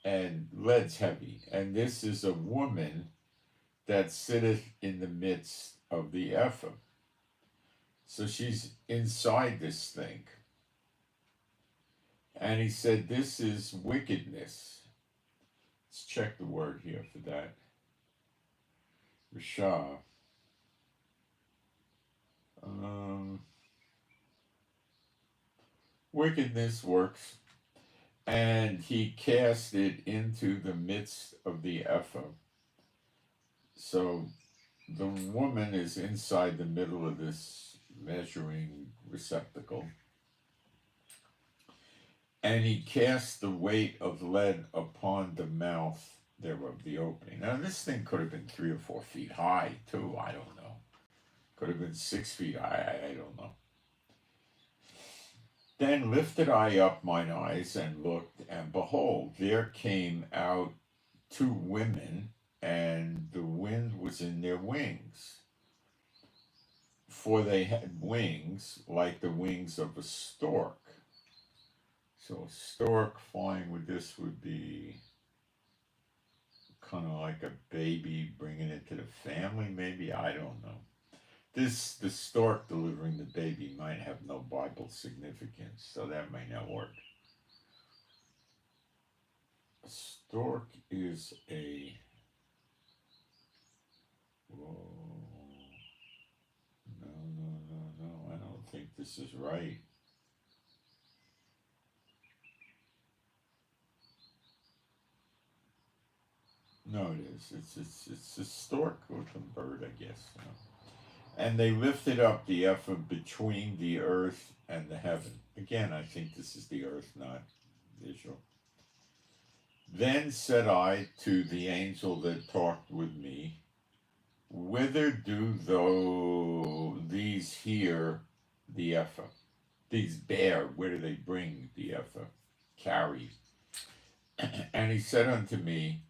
S1: and lead's heavy. And this is a woman that sitteth in the midst of the ephah. So she's inside this thing. And he said, this is wickedness. Let's check the word here for that. Rashah. Wickedness works. And he cast it into the midst of the ephah. So the woman is inside the middle of this measuring receptacle. And he cast the weight of lead upon the mouth thereof, the opening. Now, this thing could have been 3 or 4 feet high, too. I don't know. Could have been 6 feet high. I don't know. Then lifted I up mine eyes and looked, and behold, there came out 2 women, and the wind was in their wings. For they had wings like the wings of a stork. So a stork flying with this would be kind of like a baby bringing it to the family, maybe. I don't know. The stork delivering the baby might have no Bible significance, so that may not work. A stork is a... Whoa. No. I don't think this is right. No, it is. It's a stork with a bird, I guess. You know. And they lifted up the ephah between the earth and the heaven. Again, I think this is the earth, not Israel. Then said I to the angel that talked with me, whither do these hear the ephah? These bear, where do they bring the ephah? Carry. And he said unto me,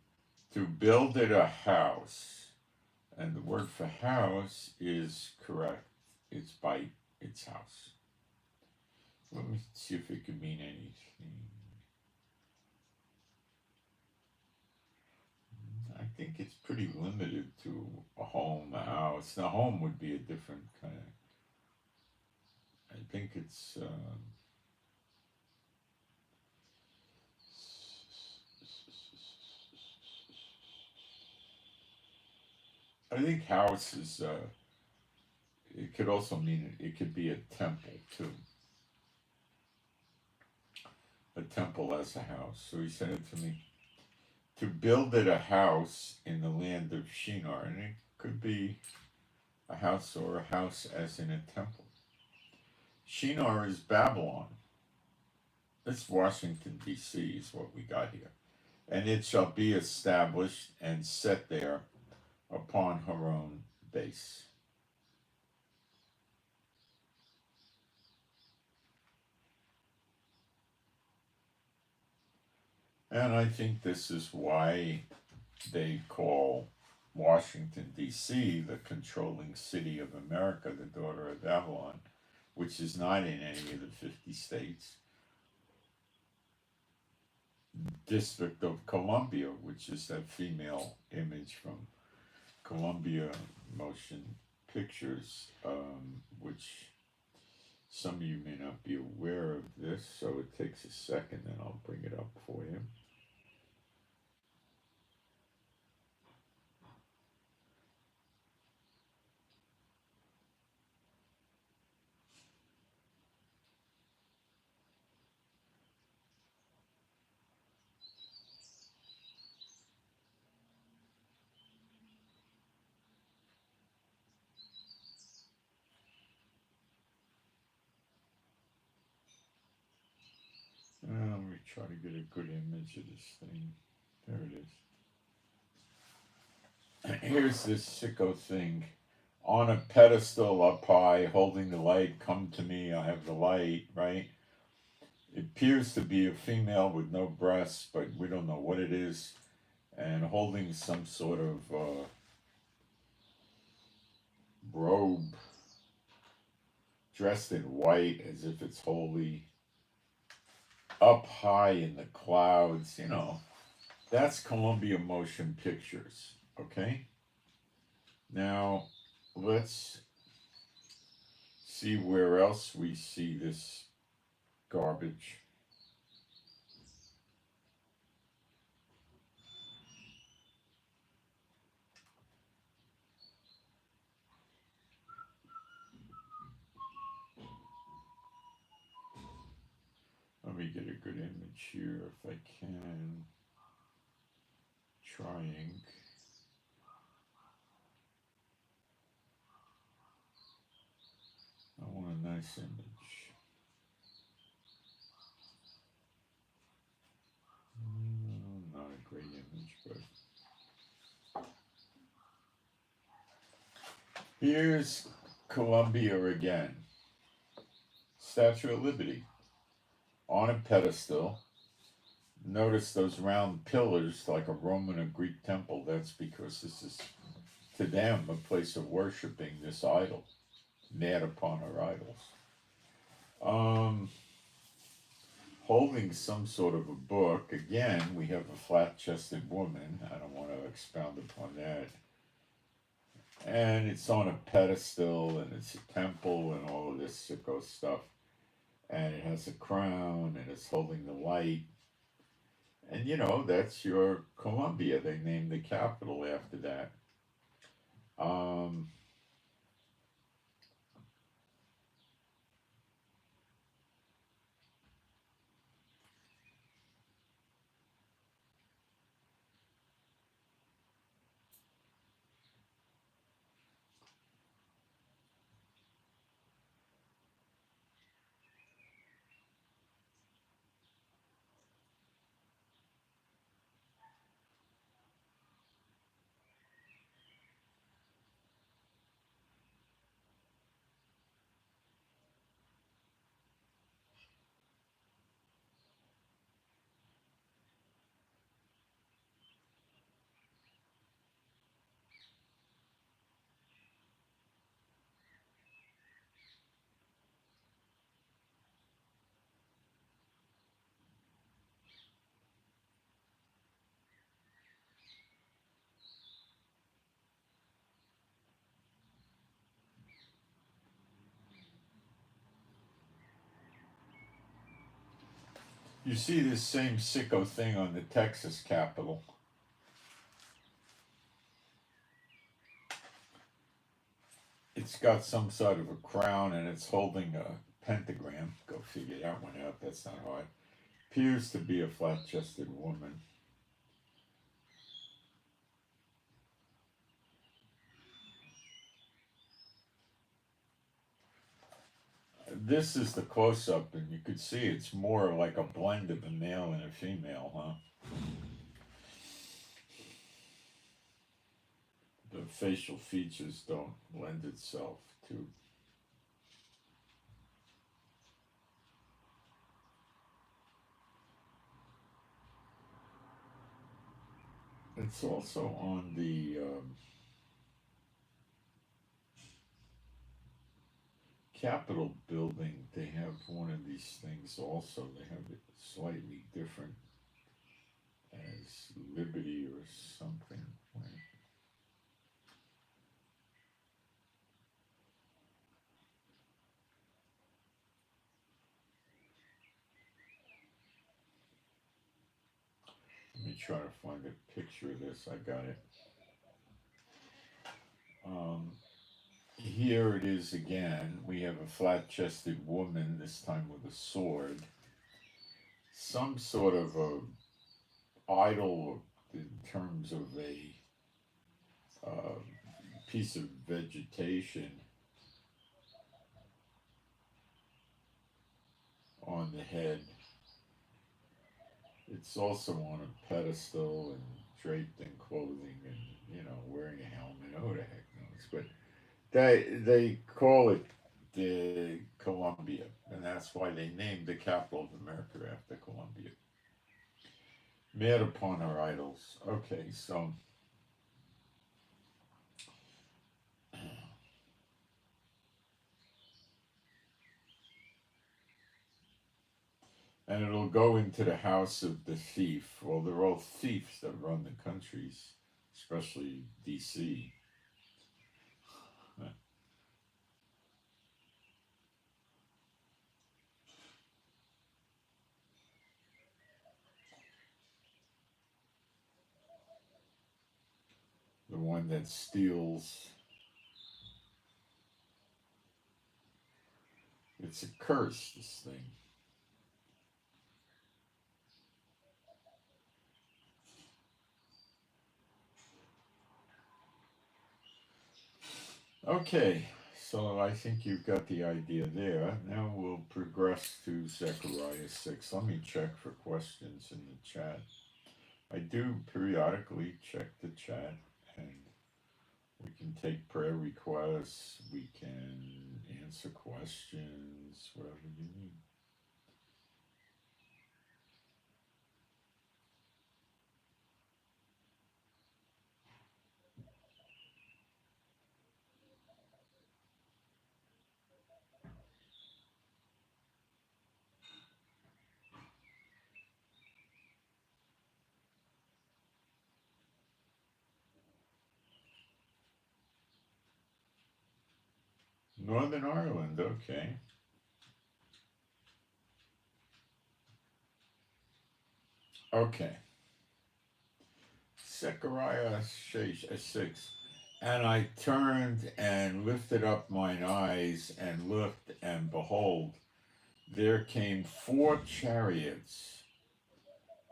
S1: to build it a house. And the word for house is correct. It's by its house. Let me see if it could mean anything. I think it's pretty limited to a home, a house. Now, home would be a different kind of... I think it's... I think house is... it could also mean it could be a temple, too. A temple as a house. So he said it to me, to build it a house in the land of Shinar. And it could be a house or a house as in a temple. Shinar is Babylon. This Washington, D.C. is what we got here. And it shall be established and set there upon her own base. And I think this is why they call Washington, D.C. the controlling city of America, the daughter of Babylon, which is not in any of the 50 states. District of Columbia, which is that female image from Columbia Motion Pictures, which some of you may not be aware of this, so it takes a second and I'll bring it up for you. Let me try to get a good image of this thing. There it is. Here's this sicko thing on a pedestal up high, holding the light. Come to me, I have the light, right? It appears to be a female with no breasts, but we don't know what it is, and holding some sort of robe, dressed in white as if it's holy, up high in the clouds, you know. That's Columbia Motion Pictures, okay? Now, let's see where else we see this garbage. Let me get a good image here if I can. Trying. I want a nice image. Not a great image, but here's Columbia again. Statue of Liberty on a pedestal. Notice those round pillars like a Roman or Greek temple. That's because this is, to them, a place of worshiping this idol. Mad upon our idols. Holding some sort of a book. Again, we have a flat-chested woman. I don't want to expound upon that. And it's on a pedestal, and it's a temple, and all of this sicko stuff. And it has a crown, and it's holding the light. And you know, that's your Columbia. They named the capital after that. You see this same sicko thing on the Texas Capitol. It's got some sort of a crown and it's holding a pentagram. Go figure that one out. That's not hard. Appears to be a flat-chested woman. This is the close-up, and you could see it's more like a blend of a male and a female, huh? The facial features don't lend itself to. It's also on the Capitol building. They have one of these things also. They have it slightly different. as liberty or something. Wait. Let me try to find a picture of this. I got it. Here it is again. We have a flat-chested woman, this time with a sword. Some sort of a idol in terms of a piece of vegetation on the head. It's also on a pedestal and draped in clothing and, wearing a helmet. Oh, the heck knows. But they call it the Columbia, and that's why they named the capital of America after Columbia. Mad upon our idols. Okay, so and it'll go into the house of the thief. Well, they're all thieves that run the countries, especially D.C. The one that steals. It's a curse, this thing. Okay, so I think you've got the idea there. Now we'll progress to Zechariah 6. Let me check for questions in the chat. I do periodically check the chat, and we can take prayer requests, we can answer questions, whatever you need. Northern Ireland, okay. Okay. Zechariah 6. And I turned and lifted up mine eyes and looked, and behold, there came 4 chariots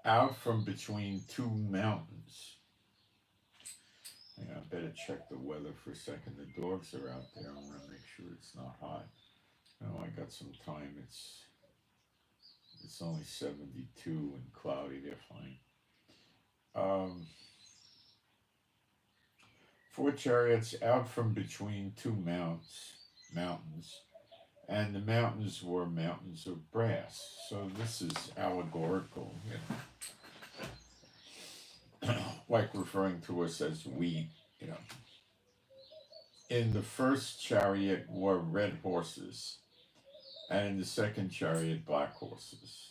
S1: out from between 2 mountains. Hang on, I better check the weather for a second. The dogs are out there. I want to make sure it's not hot. Oh, I got some time. It's only 72 and cloudy. They're fine. 4 chariots out from between 2 mountains, and the mountains were mountains of brass. So this is allegorical, like referring to us as we, In the first chariot were red horses, and in the second chariot black horses,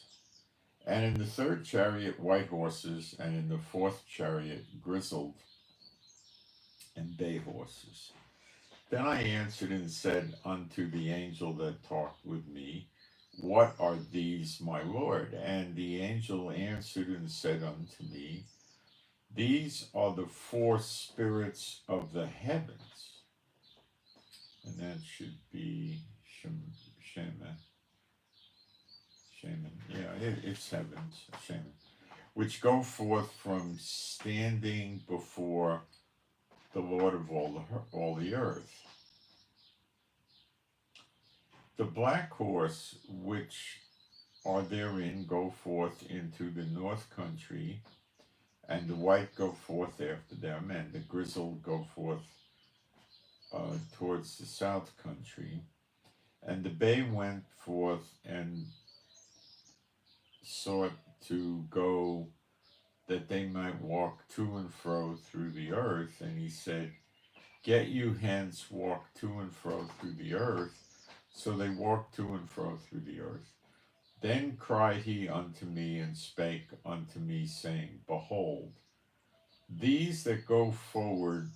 S1: and in the third chariot white horses, and in the fourth chariot grizzled and bay horses. Then I answered and said unto the angel that talked with me, What are these, my Lord? And the angel answered and said unto me, These are the 4 spirits of the heavens. And that should be Shemin. Yeah, it's heavens, Shemin. Which go forth from standing before the Lord of all the earth. The black horse which are therein go forth into the north country, and the white go forth after them, and the grizzled go forth towards the south country. And the bay went forth and sought to go that they might walk to and fro through the earth. And he said, Get you hence, walk to and fro through the earth. So they walked to and fro through the earth. Then cried he unto me, and spake unto me, saying, Behold, these that go forward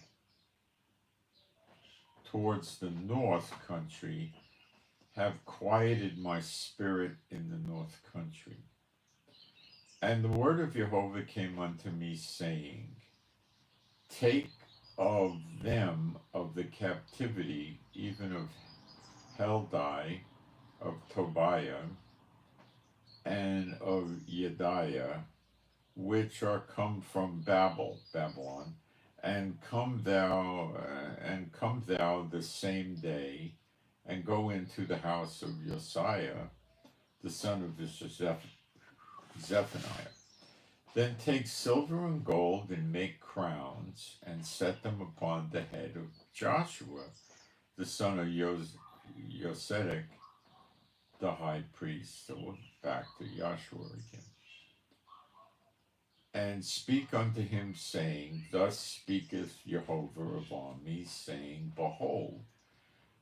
S1: towards the north country have quieted my spirit in the north country. And the word of Jehovah came unto me, saying, Take of them of the captivity, even of Heldai, of Tobiah, and of Yediah, which are come from Babylon, and come thou the same day, and go into the house of Josiah, the son of Zephaniah. Then take silver and gold, and make crowns, and set them upon the head of Joshua, the son of Yosedek, the high priest. So we're back to Joshua again. And speak unto him, saying, Thus speaketh Jehovah of armies, saying, Behold,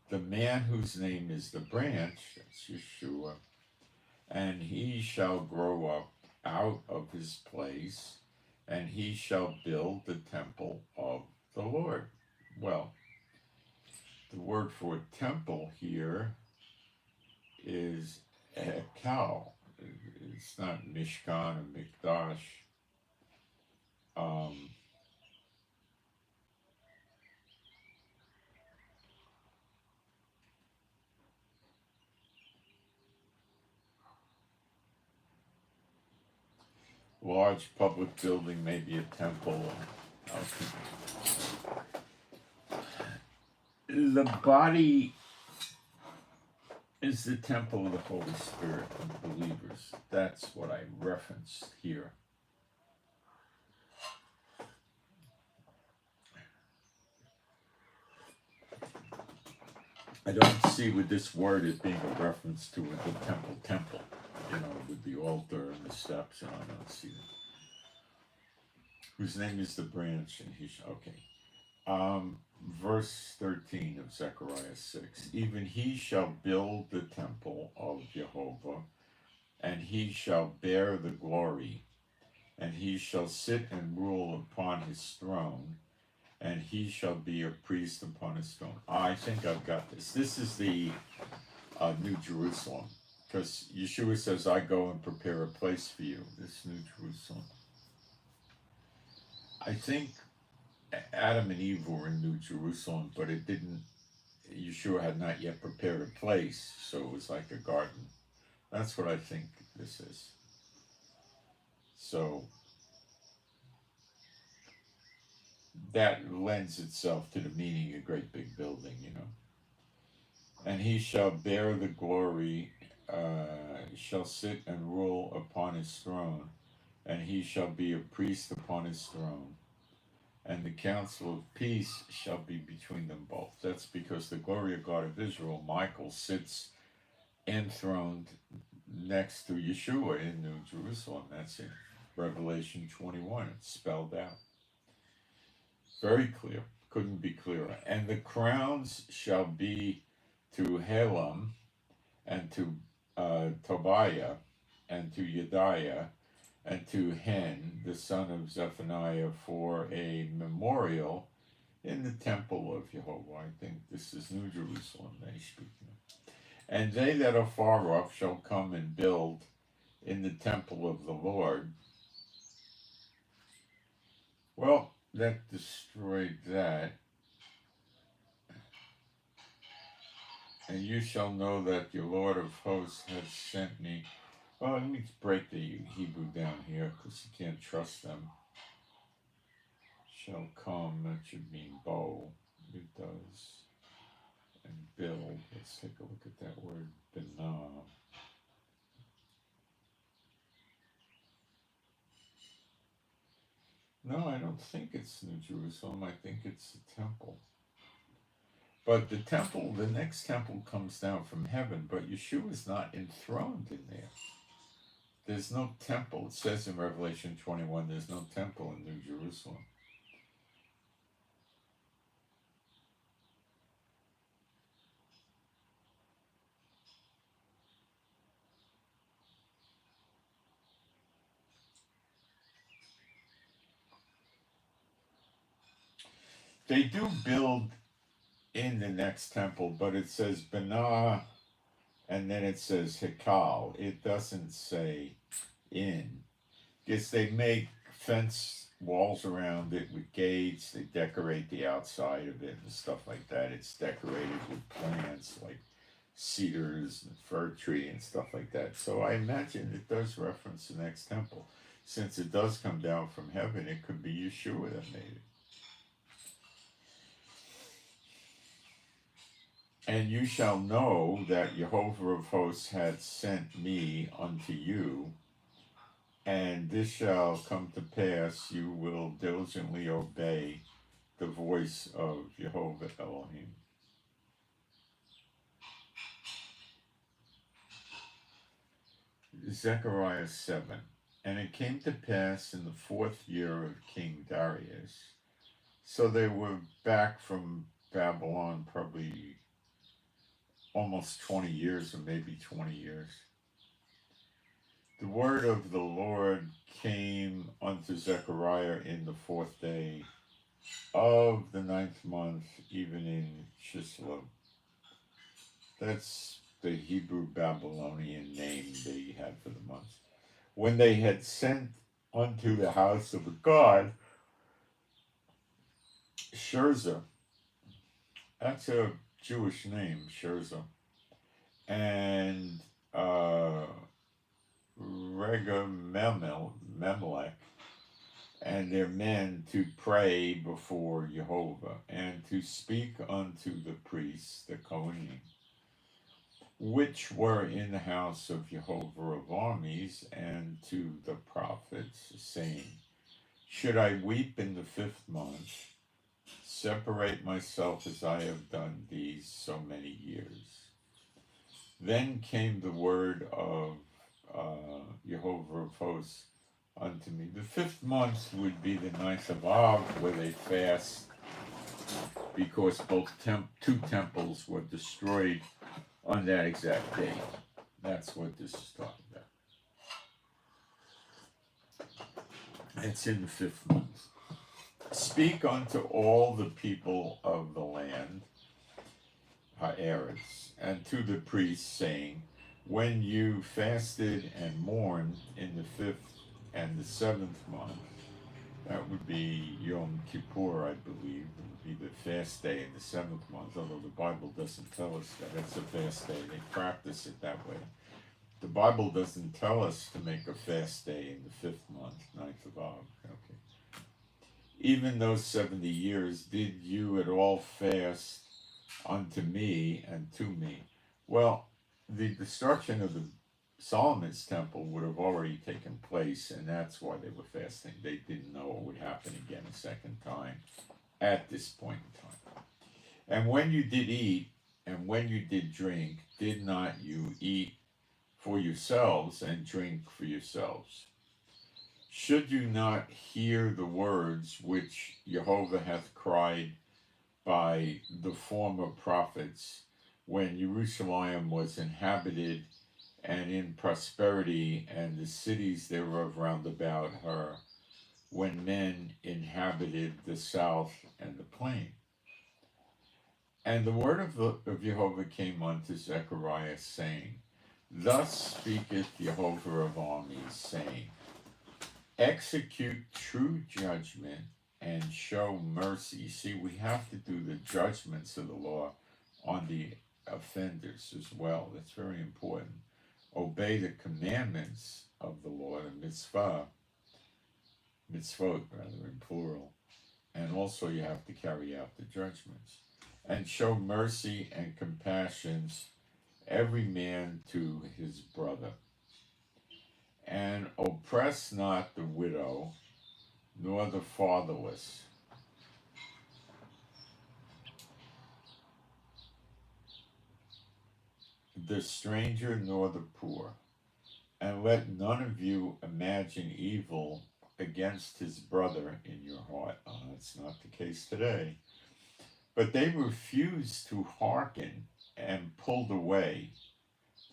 S1: the man whose name is the branch, that's Yeshua, and he shall grow up out of his place, and he shall build the temple of the Lord. Well, the word for temple here is Hekal. It's not Mishkan or Mikdash. Large public building, maybe a temple. The body is the temple of the Holy Spirit of believers. That's what I referenced here. I don't see with this word it being a reference to the temple, with the altar and the steps, and I don't see that. Whose name is the branch, and he shall, okay. Verse 13 of Zechariah 6, even he shall build the temple of Jehovah, and he shall bear the glory, and he shall sit and rule upon his throne, and he shall be a priest upon his throne. I think I've got this. This is the New Jerusalem, because Yeshua says, I go and prepare a place for you, this New Jerusalem. I think Adam and Eve were in New Jerusalem, but Yeshua had not yet prepared a place, so it was like a garden. That's what I think this is. So that lends itself to the meaning of a great big building, And he shall bear the glory, shall sit and rule upon his throne, and he shall be a priest upon his throne. And the counsel of peace shall be between them both. That's because the glory of God of Israel, Michael, sits enthroned next to Yeshua in New Jerusalem. That's in Revelation 21. It's spelled out. Very clear. Couldn't be clearer. And the crowns shall be to Helam, and to Tobiah, and to Yediah, and to Hen, the son of Zephaniah, for a memorial in the temple of Jehovah. I think this is New Jerusalem they speak of. And they that are far off shall come and build in the temple of the Lord. Well, that destroyed that. And you shall know that your Lord of hosts has sent me. Well, let me break the Hebrew down here, because you can't trust them. Shall come, that should mean bow. It does. And build. Let's take a look at that word, binah. No, I don't think it's New Jerusalem. I think it's the temple. But the temple, the next temple comes down from heaven, but Yeshua is not enthroned in there. There's no temple. It says in Revelation 21, there's no temple in New Jerusalem. They do build in the next temple, but it says Banah, and then it says Hekal. It doesn't say in. Guess they make fence walls around it with gates. They decorate the outside of it and stuff like that. It's decorated with plants like cedars and fir tree and stuff like that. So I imagine it does reference the next temple. Since it does come down from heaven, it could be Yeshua that made it. And you shall know that Jehovah of hosts hath sent me unto you, and this shall come to pass, you will diligently obey the voice of Jehovah Elohim. Zechariah 7. And it came to pass in the 4th year of King Darius. So they were back from Babylon probably almost 20 years, or maybe 20 years. The word of the Lord came unto Zechariah in the 4th day of the 9th month, even in Chislev. That's the Hebrew Babylonian name they had for the month. When they had sent unto the house of the God, Sherza, that's a Jewish name, Sherza, and Memelech, and their men to pray before Jehovah, and to speak unto the priests, the Kohanim, which were in the house of Jehovah of armies, and to the prophets, saying, should I weep in the 5th month, separate myself as I have done these so many years? Then came the word of Jehovah of hosts unto me. The 5th month would be the 9th of Av, where they fast, because both two temples were destroyed on that exact date. That's what this is talking about. It's in the 5th month. Speak unto all the people of the land, Haaretz, and to the priests, saying, when you fasted and mourned in the 5th and the 7th month, that would be Yom Kippur, I believe. It would be the fast day in the 7th month, although the Bible doesn't tell us that it's a fast day. They practice it that way. The Bible doesn't tell us to make a fast day in the 5th month, 9th of Av. Okay. Even those 70 years, did you at all fast unto me and to me? Well, the destruction of the Solomon's temple would have already taken place, and that's why they were fasting. They didn't know it would happen again a second time at this point in time. And when you did eat, and when you did drink, did not you eat for yourselves and drink for yourselves? Should you not hear the words which Jehovah hath cried by the former prophets, when Jerusalem was inhabited and in prosperity, and the cities thereof round about her, when men inhabited the south and the plain? And the word of Jehovah came unto Zechariah, saying, thus speaketh Jehovah of armies, saying, execute true judgment and show mercy. See, we have to do the judgments of the law on the offenders as well. That's very important. Obey the commandments of the Lord, and mitzvot rather, in plural. And also you have to carry out the judgments. And show mercy and compassion, every man to his brother. And oppress not the widow, nor the fatherless, the stranger, nor the poor. And let none of you imagine evil against his brother in your heart. That's not the case today. But they refused to hearken, and pulled away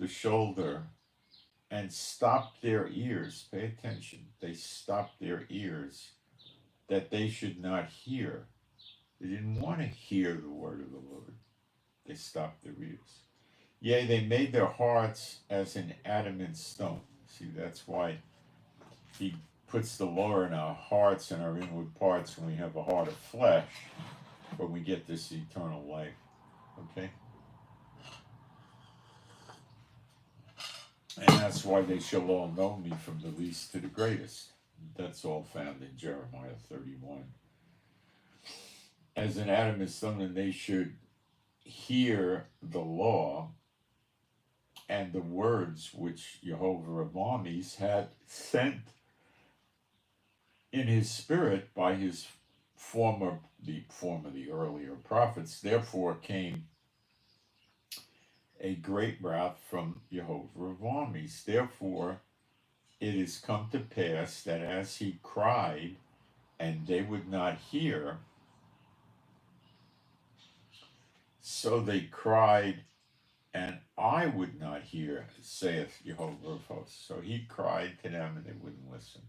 S1: the shoulder, and stopped their ears. Pay attention. They stopped their ears, that they should not hear. They didn't want to hear the word of the Lord. They stopped their ears. Yea, they made their hearts as an adamant stone. See, that's why he puts the law in our hearts and our inward parts when we have a heart of flesh, but we get this eternal life. Okay? And that's why they shall all know me from the least to the greatest. That's all found in Jeremiah 31. As an adamant stone, and they should hear the law and the words which Jehovah of armies had sent in his spirit by his the earlier prophets. Therefore came a great wrath from Jehovah of armies. Therefore it is come to pass that as he cried and they would not hear, so they cried and I would not hear, saith Jehovah of hosts. So he cried to them and they wouldn't listen.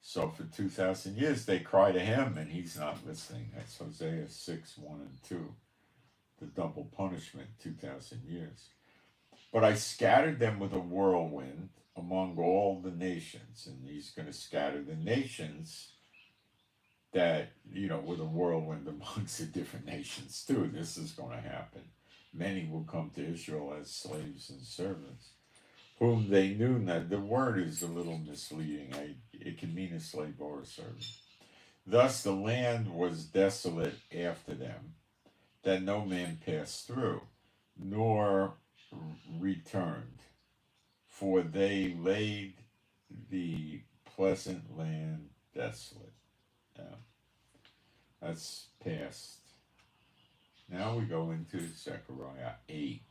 S1: So for 2,000 years they cry to him and he's not listening. That's Hosea 6, 1 and 2. The double punishment, 2,000 years. But I scattered them with a whirlwind among all the nations. And he's going to scatter the nations that, with a whirlwind amongst the different nations too. This is going to happen. Many will come to Israel as slaves and servants, whom they knew not. The word is a little misleading. It can mean a slave or a servant. Thus the land was desolate after them, that no man passed through, nor returned, for they laid the pleasant land desolate. Now, that's past. Now we go into Zechariah 8.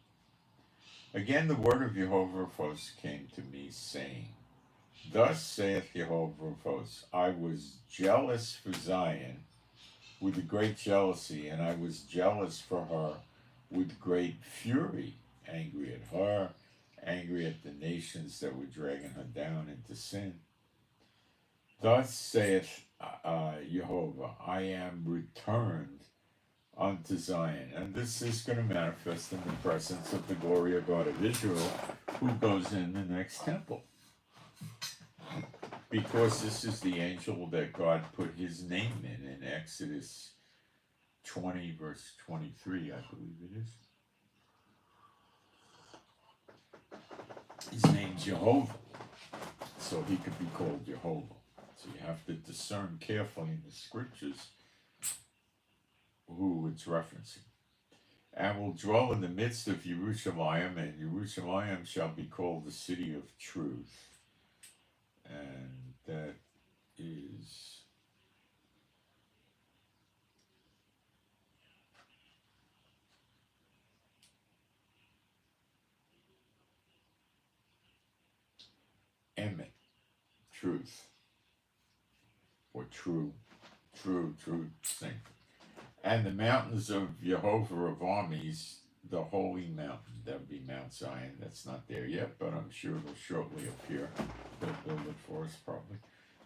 S1: Again the word of Jehovah of hosts came to me, saying, Thus saith Jehovah of hosts, I was jealous for Zion with a great jealousy, and I was jealous for her with great fury, angry at her, angry at the nations that were dragging her down into sin. Thus saith Jehovah, I am returned unto Zion. And this is going to manifest in the presence of the glory of God of Israel, who goes in the next temple. Because this is the angel that God put his name in Exodus 20, verse 23, I believe it is. His name's Jehovah, so he could be called Jehovah. So you have to discern carefully in the scriptures who it's referencing. And will dwell in the midst of Jerusalem, and Jerusalem shall be called the city of truth. And that is Emet, truth, or true thing. And the mountains of Jehovah of armies, the holy mountain, that would be Mount Zion. That's not there yet, but I'm sure it'll shortly appear. They'll build it for us probably.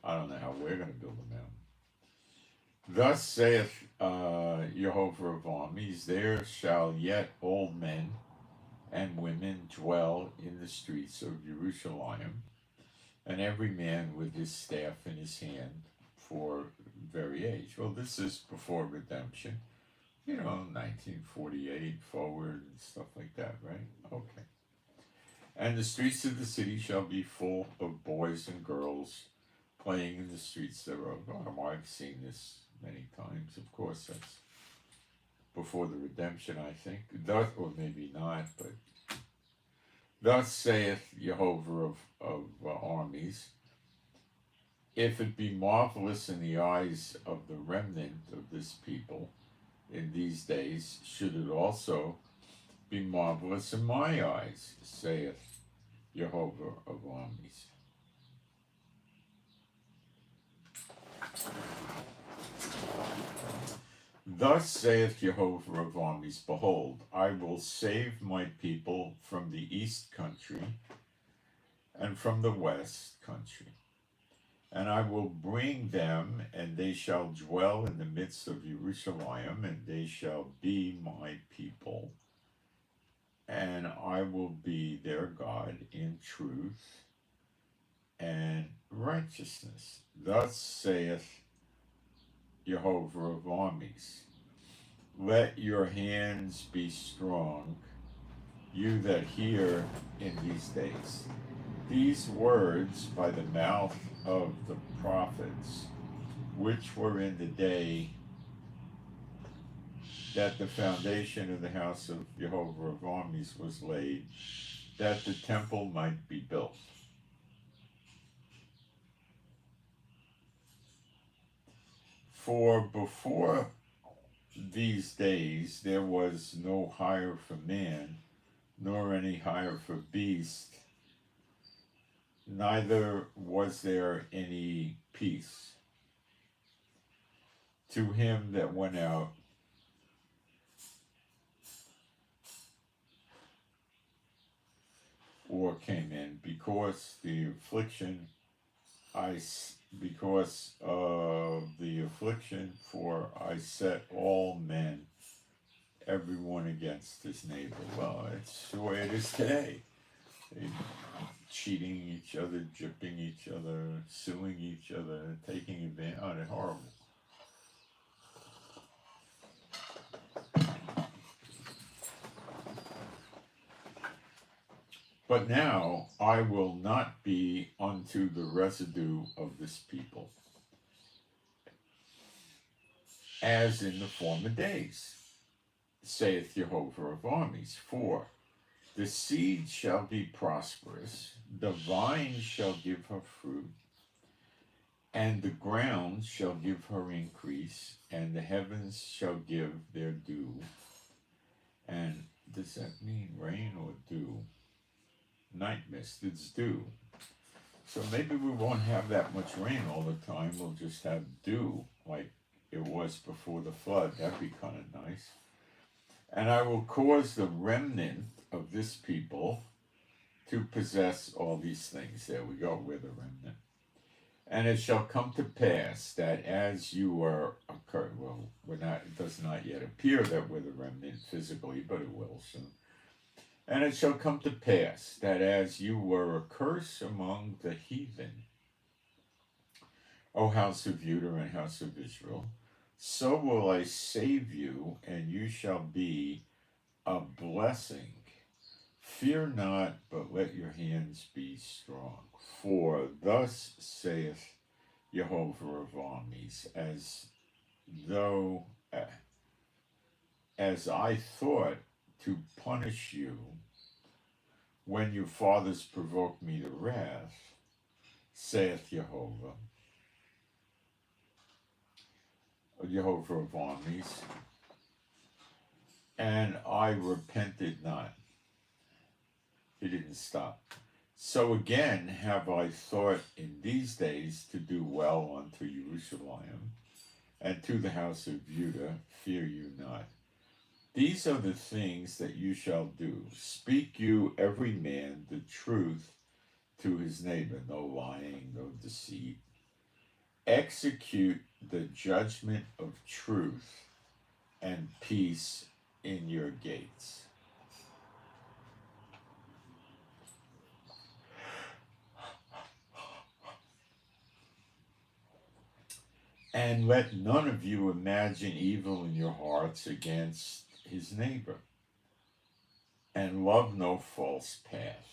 S1: I don't know how we're going to build a mountain. Thus saith Jehovah of armies, there shall yet old men and women dwell in the streets of Jerusalem, and every man with his staff in his hand for very age. Well, this is before redemption, 1948 forward and stuff like that, right? Okay. And the streets of the city shall be full of boys and girls playing in the streets thereof. Oh, I've seen this many times. Of course, that's before the redemption, I think. Thus, or maybe not, but thus saith Jehovah of armies, if it be marvelous in the eyes of the remnant of this people in these days, should it also be marvelous in my eyes, saith Jehovah of armies. Thus saith Jehovah of armies, behold, I will save my people from the east country and from the west country, And I will bring them, and they shall dwell in the midst of Jerusalem, and they shall be my people, and I will be their God in truth and righteousness. Thus saith Jehovah of armies, let your hands be strong, you that hear in these days. These words by the mouth of the prophets, which were in the day that the foundation of the house of Jehovah of armies was laid, that the temple might be built. For before these days there was no hire for man, nor any hire for beast, neither was there any peace to him that went out or came in, because of the affliction, for I set all men, everyone against his neighbor. Well, it's the way it is today. They cheating each other, gypping each other, suing each other, taking advantage. Oh, they're horrible. But now I will not be unto the residue of this people, as in the former days, saith Jehovah of armies. For the seed shall be prosperous, the vine shall give her fruit, and the ground shall give her increase, and the heavens shall give their dew. And does that mean rain or dew? Night mist, it's dew. So maybe we won't have that much rain all the time. We'll just have dew like it was before the flood. That'd be kind of nice. And I will cause the remnant of this people to possess all these things. There we go, we're the remnant. And it shall come to pass that as you are occurred, well, it does not yet appear that we're the remnant physically, but it will soon. And it shall come to pass that as you were a curse among the heathen, O house of Judah and house of Israel, so will I save you, and you shall be a blessing. Fear not, but let your hands be strong. For thus saith Jehovah of armies, as I thought to punish you when your fathers provoked me to wrath, saith Jehovah of armies, and I repented not. He didn't stop. So again have I thought in these days to do well unto Jerusalem, and to the house of Judah, fear you not. These are the things that you shall do. Speak you every man the truth to his neighbor, no lying, no deceit. Execute the judgment of truth and peace in your gates. And let none of you imagine evil in your hearts against his neighbor, and love no false path,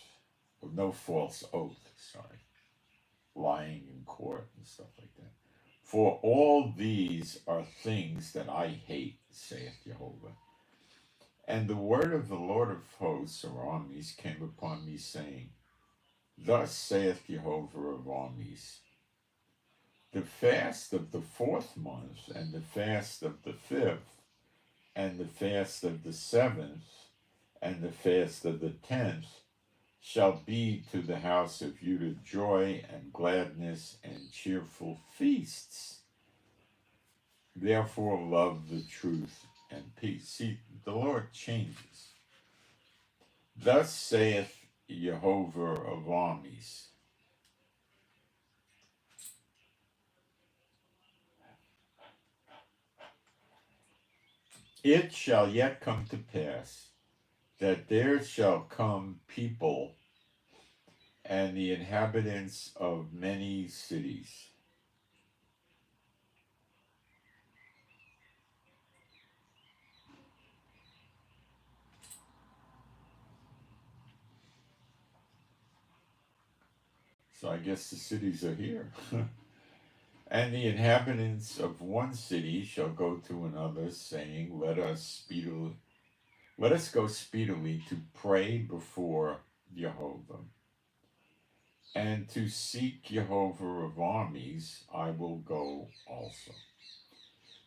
S1: or no false oath, lying in court and stuff like that. For all these are things that I hate, saith Jehovah. And the word of the Lord of hosts, or armies, came upon me, saying, Thus saith Jehovah of armies, the fast of the 4th month, and the fast of the 5th, and the fast of the 7th, and the fast of the 10th, shall be to the house of Judah joy and gladness and cheerful feasts. Therefore love the truth and peace. See, the Lord changes. Thus saith Jehovah of armies, It shall yet come to pass that there shall come people and the inhabitants of many cities. So I guess the cities are here. And the inhabitants of one city shall go to another, saying, Let us go speedily to pray before Jehovah, and to seek Jehovah of armies. I will go also.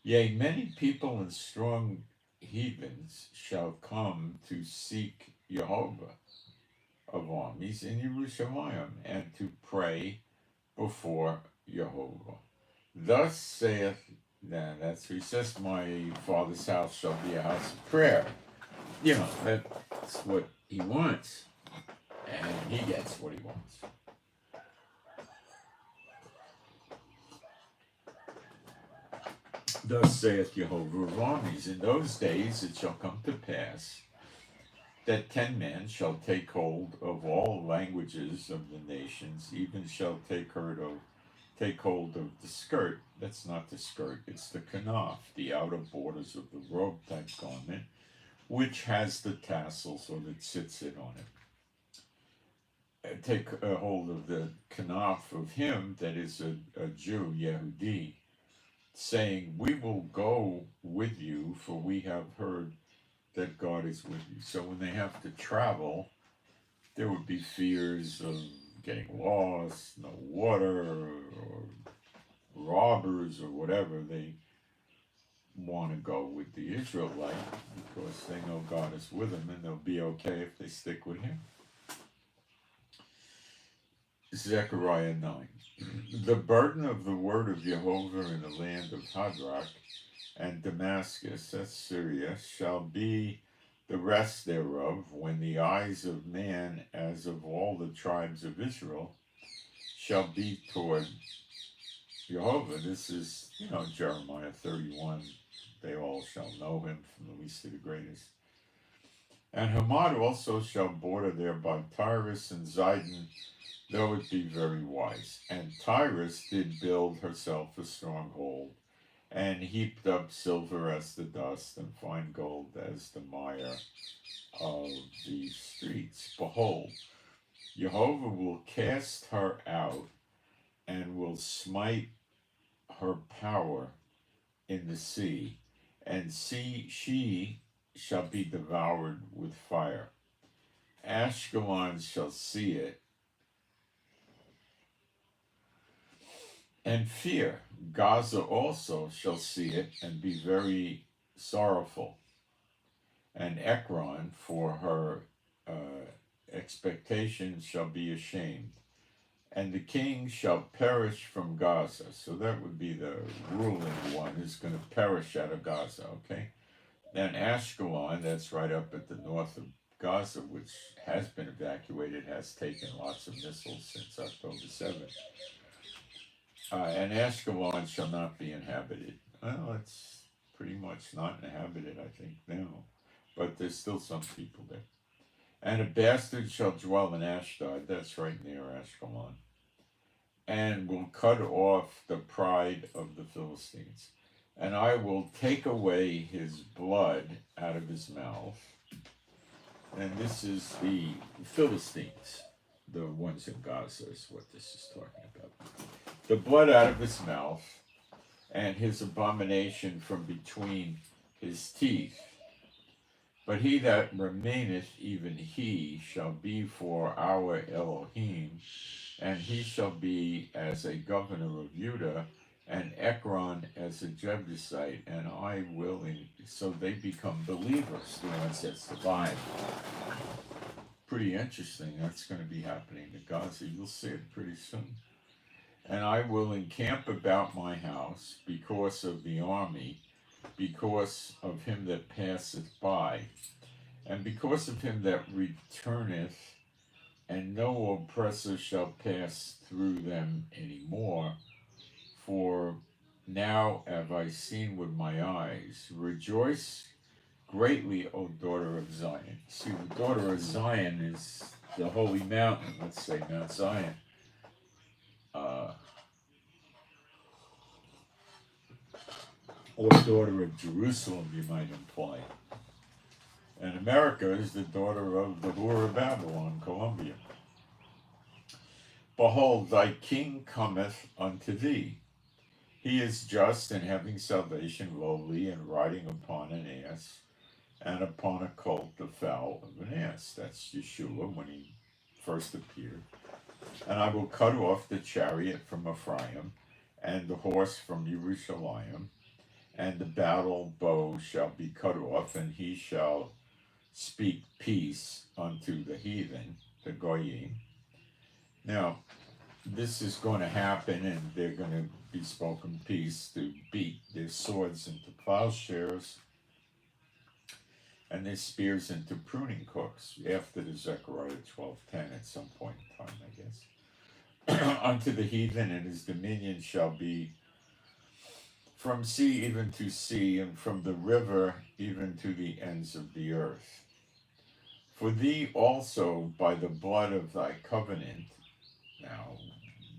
S1: Yea, many people and strong heathens shall come to seek Jehovah of armies in Jerusalem, and to pray before Jehovah. Thus saith, now that's he says, my father's house shall be a house of prayer. You know, that's what he wants, and he gets what he wants. Thus saith Jehovah of armies, in those days it shall come to pass that 10 men shall take hold of all languages of the nations, even shall take hold of the skirt. That's not the skirt, it's the kanaf, the outer borders of the robe type garment, which has the tassels, or that sits it on it. Take hold of the kanaf of him that is a Jew, Yehudi, saying, we will go with you, for we have heard that God is with you. So when they have to travel, there would be fears of getting lost, no water, or robbers, or whatever. They want to go with the Israelite because they know God is with them, and they'll be okay if they stick with him. Zechariah 9. The burden of the word of Jehovah in the land of Hadrach and Damascus, that's Syria, shall be the rest thereof, when the eyes of man, as of all the tribes of Israel, shall be toward Jehovah. This is, Jeremiah 31. They all shall know him, from the least to the greatest. And Hamad also shall border there by Tyrus and Zidon, though it be very wise. And Tyrus did build herself a stronghold, and heaped up silver as the dust, and fine gold as the mire of the streets. Behold, Jehovah will cast her out, and will smite her power in the sea, and she shall be devoured with fire. Ashkelon shall see it, and fear. Gaza also shall see it, and be very sorrowful. And Ekron, for her expectation, shall be ashamed. And the king shall perish from Gaza. So that would be the ruling one who's going to perish out of Gaza, okay? And Ashkelon, that's right up at the north of Gaza, which has been evacuated, has taken lots of missiles since October 7th. And Ashkelon shall not be inhabited. Well, it's pretty much not inhabited, I think, now. But there's still some people there. And a bastard shall dwell in Ashdod, that's right near Ashkelon, and will cut off the pride of the Philistines. And I will take away his blood out of his mouth. And this is the Philistines, the ones in Gaza is what this is talking about. The blood out of his mouth, and his abomination from between his teeth. But he that remaineth, even he, shall be for our Elohim, and he shall be as a governor of Judah, and Ekron as a Jebusite, and I will, so they become believers, the ones that survive. Pretty interesting, that's going to be happening to Gaza. You'll see it pretty soon. And I will encamp about my house because of the army, because of him that passeth by, and because of him that returneth, and no oppressor shall pass through them any more. For now have I seen with my eyes. Rejoice greatly, O daughter of Zion. See, the daughter of Zion is the holy mountain, let's say Mount Zion. Or daughter of Jerusalem, you might imply. And America is the daughter of the whore of Babylon, Columbia. Behold, thy king cometh unto thee. He is just and having salvation, lowly, and riding upon an ass, and upon a colt, the foal of an ass. That's Yeshua when he first appeared. And I will cut off the chariot from Ephraim, and the horse from Jerusalem, and the battle bow shall be cut off, and he shall speak peace unto the heathen, the Goyim. Now, this is going to happen, and they're going to be spoken peace to beat their swords into plowshares and their spears into pruning hooks, after the Zechariah 12:10 at some point in time, I guess. Unto the heathen, and his dominion shall be from sea even to sea, and from the river even to the ends of the earth. For thee also by the blood of thy covenant. Now,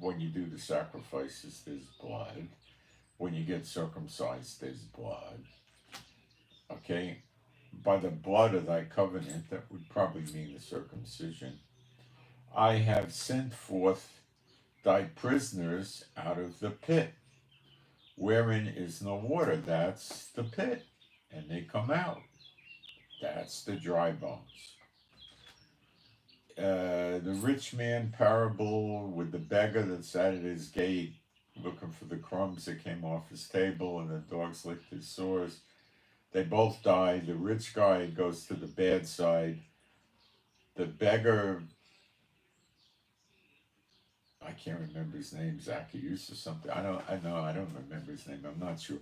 S1: when you do the sacrifices, there's blood. When you get circumcised, there's blood. Okay? By the blood of thy covenant, that would probably mean the circumcision. I have sent forth thy prisoners out of the pit, wherein is no water. That's the pit. And they come out. That's the dry bones. The rich man parable with the beggar that sat at his gate looking for the crumbs that came off his table, and the dogs licked his sores. They both die. The rich guy goes to the bad side. The beggar, I can't remember his name, Zacchaeus or something. I don't remember his name. I'm not sure.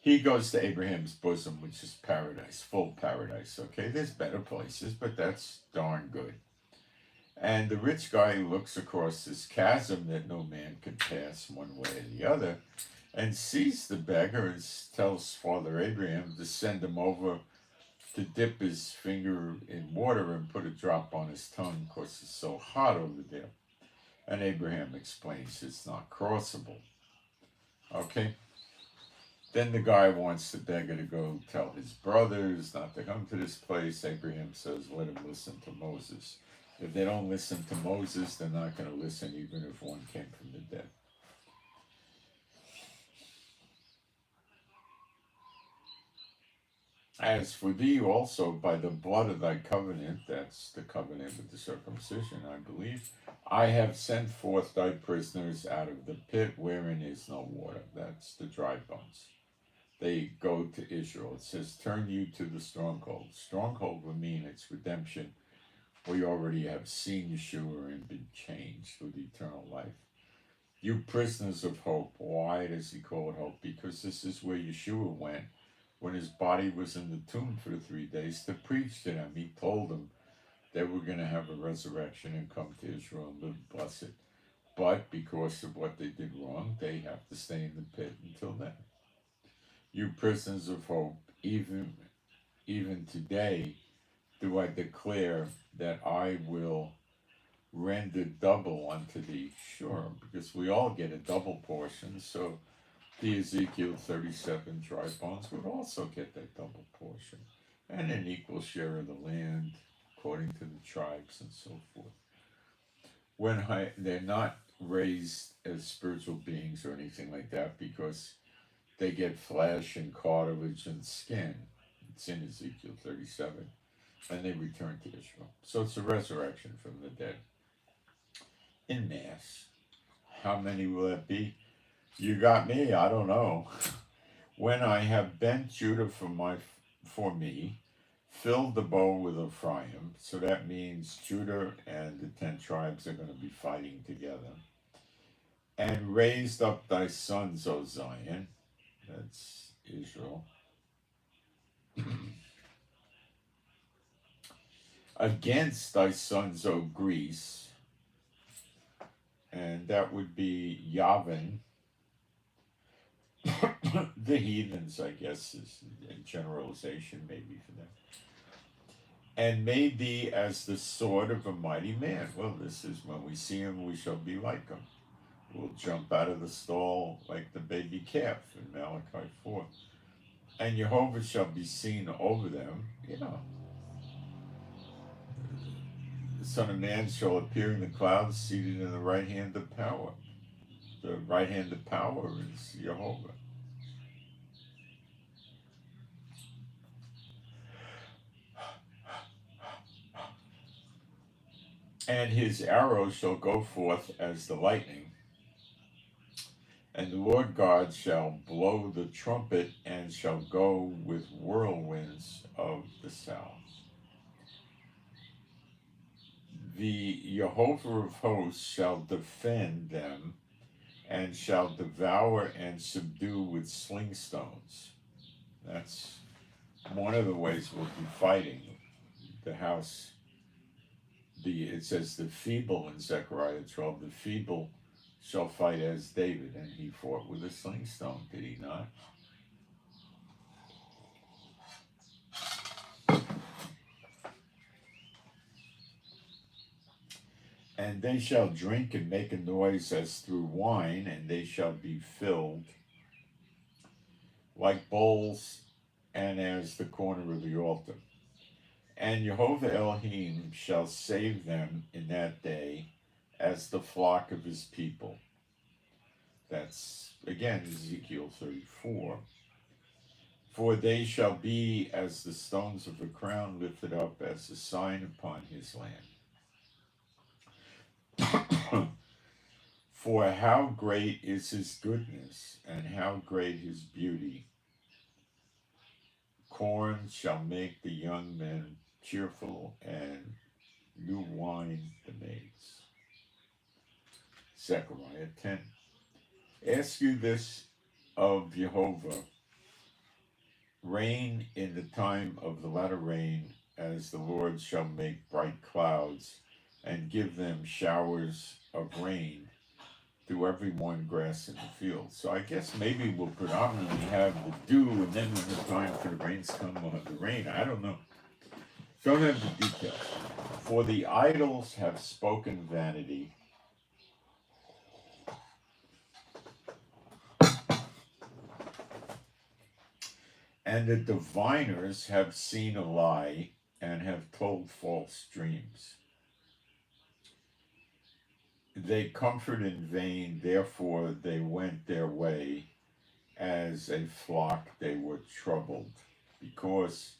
S1: He goes to Abraham's bosom, which is paradise, full paradise. Okay, there's better places, but that's darn good. And the rich guy looks across this chasm that no man can pass one way or the other, and sees the beggar and tells Father Abraham to send him over to dip his finger in water and put a drop on his tongue because it's so hot over there. And Abraham explains it's not crossable. Okay? Then the guy wants the beggar to go tell his brothers not to come to this place. Abraham says, let him listen to Moses. If they don't listen to Moses, they're not going to listen even if one came from the dead. As for thee also, by the blood of thy covenant, that's the covenant with the circumcision, I believe, I have sent forth thy prisoners out of the pit wherein is no water. That's the dry bones. They go to Israel. It says, turn you to the stronghold. Stronghold would mean it's redemption. We already have seen Yeshua and been changed with eternal life. You prisoners of hope. Why does he call it hope? Because this is where Yeshua went when his body was in the tomb for 3 days to preach to them. He told them they were going to have a resurrection and come to Israel and live blessed. But because of what they did wrong, they have to stay in the pit until then. You prisoners of hope, even today, do I declare that I will render double unto thee. Sure, because we all get a double portion, so the Ezekiel 37 dry bones would also get that double portion, and an equal share of the land according to the tribes and so forth. They're not raised as spiritual beings or anything like that, because they get flesh and cartilage and skin. It's in Ezekiel 37. And they return to Israel. So it's a resurrection from the dead. In mass. How many will that be? You got me, I don't know. When I have bent Judah for me, filled the bow with Ephraim, so that means Judah and the 10 tribes are going to be fighting together, and raised up thy sons, O Zion, that's Israel, against thy sons, O Greece, and that would be Yavin, The heathens, I guess, is a generalization maybe for them. And made thee as the sword of a mighty man. Well, this is when we see him, we shall be like him. We'll jump out of the stall like the baby calf in Malachi 4. And Jehovah shall be seen over them. The Son of Man shall appear in the clouds, seated in the right hand of power. The right hand of power is Jehovah. And his arrow shall go forth as the lightning, and the Lord God shall blow the trumpet, and shall go with whirlwinds of the south. The Jehovah of hosts shall defend them, and shall devour and subdue with sling stones. That's one of the ways we'll be fighting the house. It says the feeble in Zechariah 12, the feeble shall fight as David, and he fought with a sling stone, did he not? And they shall drink and make a noise as through wine, and they shall be filled like bowls, and as the corner of the altar. And Jehovah Elohim shall save them in that day as the flock of his people. That's, again, Ezekiel 34. For they shall be as the stones of a crown lifted up as a sign upon his land. For how great is his goodness, and how great his beauty. Corn shall make the young men cheerful, and new wine the maids. Zechariah 10. Ask you this of Jehovah, rain in the time of the latter rain, as the Lord shall make bright clouds, and give them showers of rain to every one grass in the field. So I guess maybe we'll predominantly have the dew, and then when the time for the rains come, we'll have the rain. I don't know. Don't have the details. For the idols have spoken vanity, and the diviners have seen a lie, and have told false dreams. They comfort in vain, therefore they went their way, as a flock they were troubled, because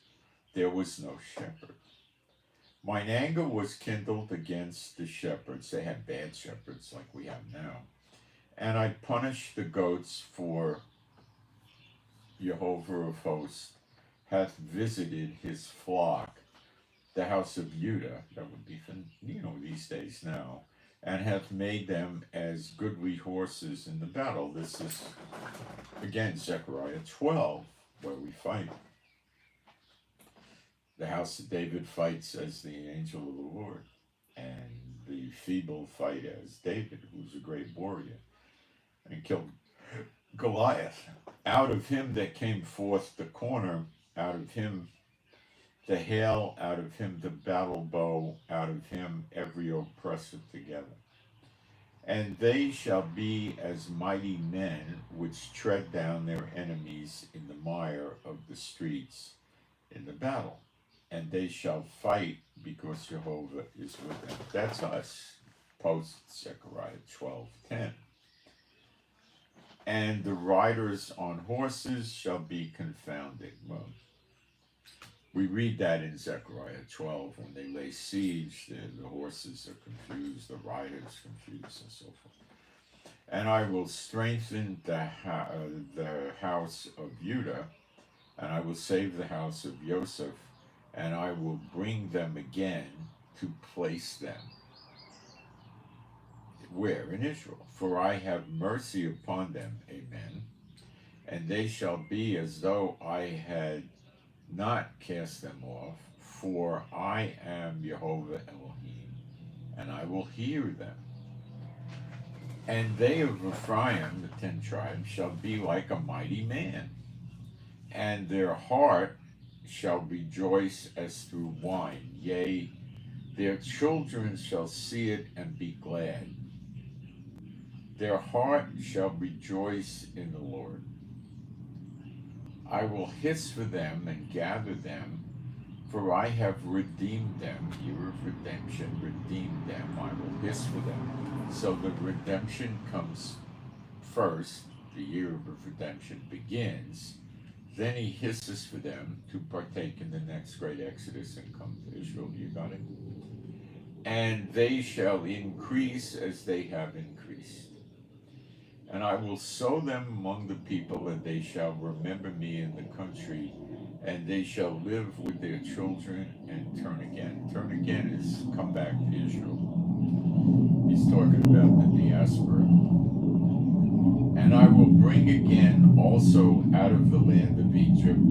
S1: there was no shepherd. Mine anger was kindled against the shepherds. They had bad shepherds like we have now. And I punished the goats, for Jehovah of hosts hath visited his flock, the house of Judah, that would be for, these days now, and hath made them as goodly horses in the battle. This is, again, Zechariah 12, where we fight. The house of David fights as the angel of the Lord, and the feeble fight as David, who's a great warrior, and killed Goliath. Out of him that came forth the corner, out of him the hail, out of him the battle bow, out of him every oppressor together. And they shall be as mighty men which tread down their enemies in the mire of the streets in the battle. And they shall fight because Jehovah is with them. That's us, post Zechariah 12:10. And the riders on horses shall be confounded. Well, we read that in Zechariah 12, when they lay siege, the horses are confused, the riders confused, and so forth. And I will strengthen the house of Judah, and I will save the house of Joseph, and I will bring them again to place them. Where? In Israel. For I have mercy upon them, amen. And they shall be as though I had not cast them off, for I am Jehovah Elohim, and I will hear them. And they of Ephraim, the 10 tribes, shall be like a mighty man, and their heart shall rejoice as through wine. Yea, their children shall see it and be glad. Their heart shall rejoice in the Lord. I will hiss for them and gather them, for I have redeemed them. Year of redemption, redeemed them. I will hiss for them. So the redemption comes first. The year of redemption begins. Then he hisses for them to partake in the next great exodus and come to Israel. You got it? And they shall increase as they have increased. And I will sow them among the people, and they shall remember me in the country, and they shall live with their children and turn again. Turn again is come back to Israel. He's talking about the diaspora. And I will bring again also out of the land of Egypt,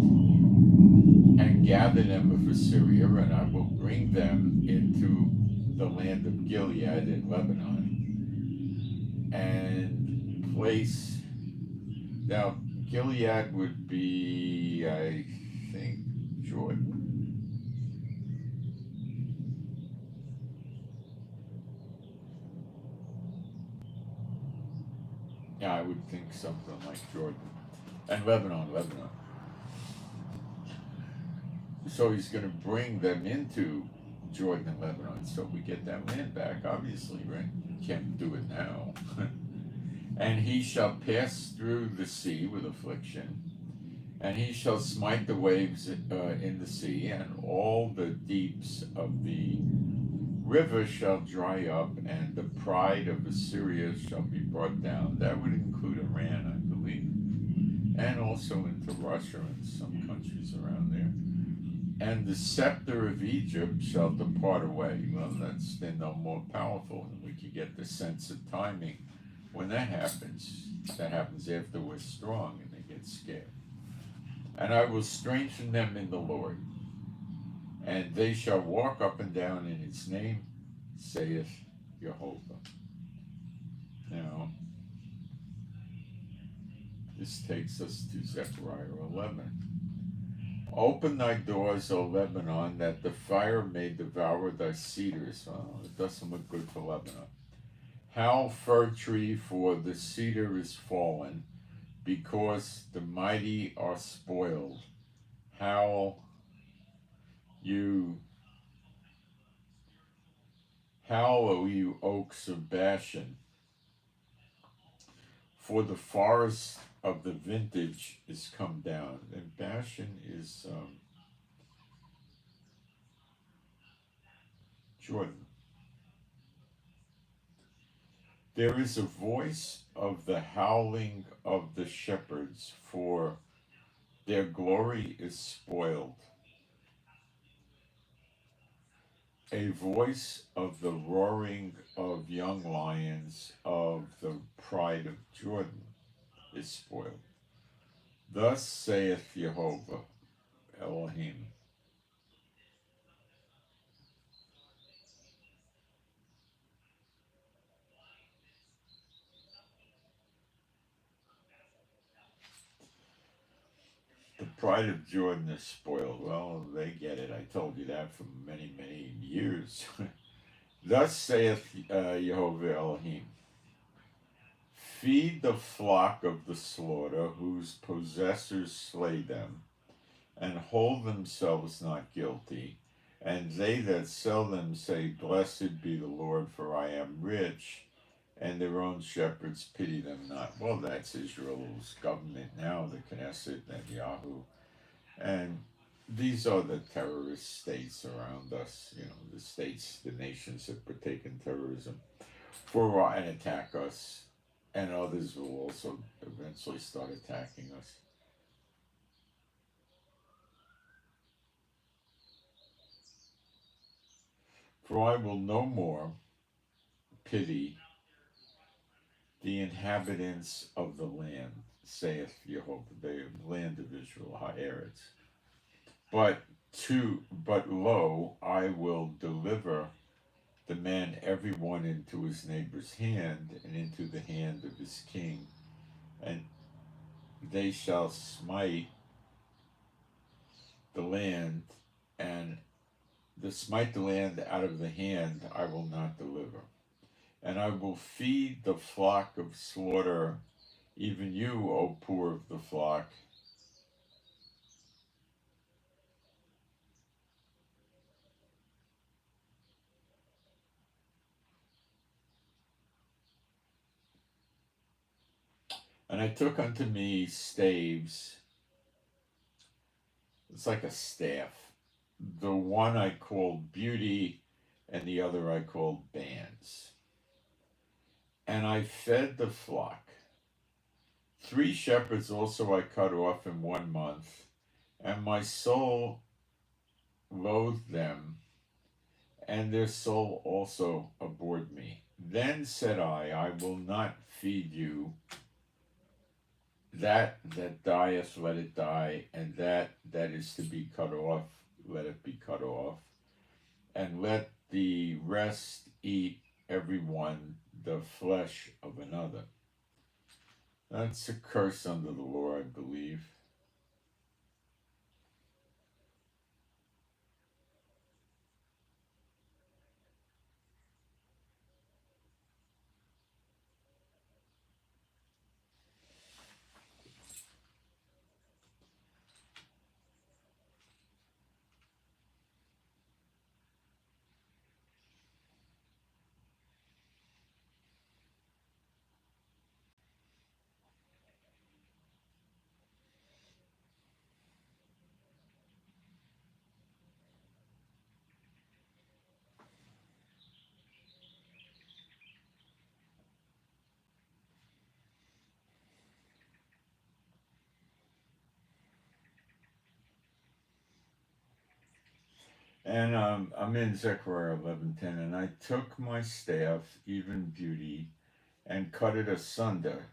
S1: and gather them of Assyria, and I will bring them into the land of Gilead in Lebanon, and place. Now, Gilead would be, I think, Jordan. Yeah, I would think something like Jordan. And Lebanon. So he's going to bring them into Jordan and Lebanon, so we get that land back, obviously, right? You can't do it now. And he shall pass through the sea with affliction, and he shall smite the waves in the sea, and all the deeps of the river shall dry up, and the pride of Assyria shall be brought down. That would include Iran, I believe, and also into Russia and some countries around there. And the scepter of Egypt shall depart away. Well, they're no more powerful, and we can get the sense of timing when that happens. That happens after we're strong and they get scared. And I will strengthen them in the Lord, and they shall walk up and down in his name, saith Jehovah. Now, this takes us to Zechariah 11. Open thy doors, O Lebanon, that the fire may devour thy cedars. Oh, it doesn't look good for Lebanon. Howl, fir tree, for the cedar is fallen, because the mighty are spoiled. Howl, O you oaks of Bashan, for the forest of the vintage is come down. And Bashan is Jordan. There is a voice of the howling of the shepherds, for their glory is spoiled. A voice of the roaring of young lions of the pride of Jordan is spoiled. Thus saith Jehovah Elohim. The pride of Jordan is spoiled. Well, they get it. I told you that for many, many years. Thus saith Jehovah Elohim. Feed the flock of the slaughter, whose possessors slay them, and hold themselves not guilty. And they that sell them say, Blessed be the Lord, for I am rich, and their own shepherds pity them not. Well, that's Israel's government now, the Knesset, Netanyahu. And these are the terrorist states around us, the states, the nations that partake in terrorism and attack us. And others will also eventually start attacking us. For I will no more pity the inhabitants of the land, saith Jehovah, the land of Israel, Haaretz. But lo, I will deliver the man everyone into his neighbor's hand, and into the hand of his king, and they shall smite the land, and smite the land out of the hand I will not deliver. And I will feed the flock of slaughter, even you, O poor of the flock. And I took unto me staves. It's like a staff. The one I called beauty, and the other I called bands. And I fed the flock. 3 shepherds also I cut off in 1 month, and my soul loathed them, and their soul also abhorred me. Then said I will not feed you. That dieth, let it die, and that is to be cut off, let it be cut off. And let the rest eat every one the flesh of another. That's a curse under the law, I believe. And I'm in Zechariah 11:10, and I took my staff, even beauty, and cut it asunder,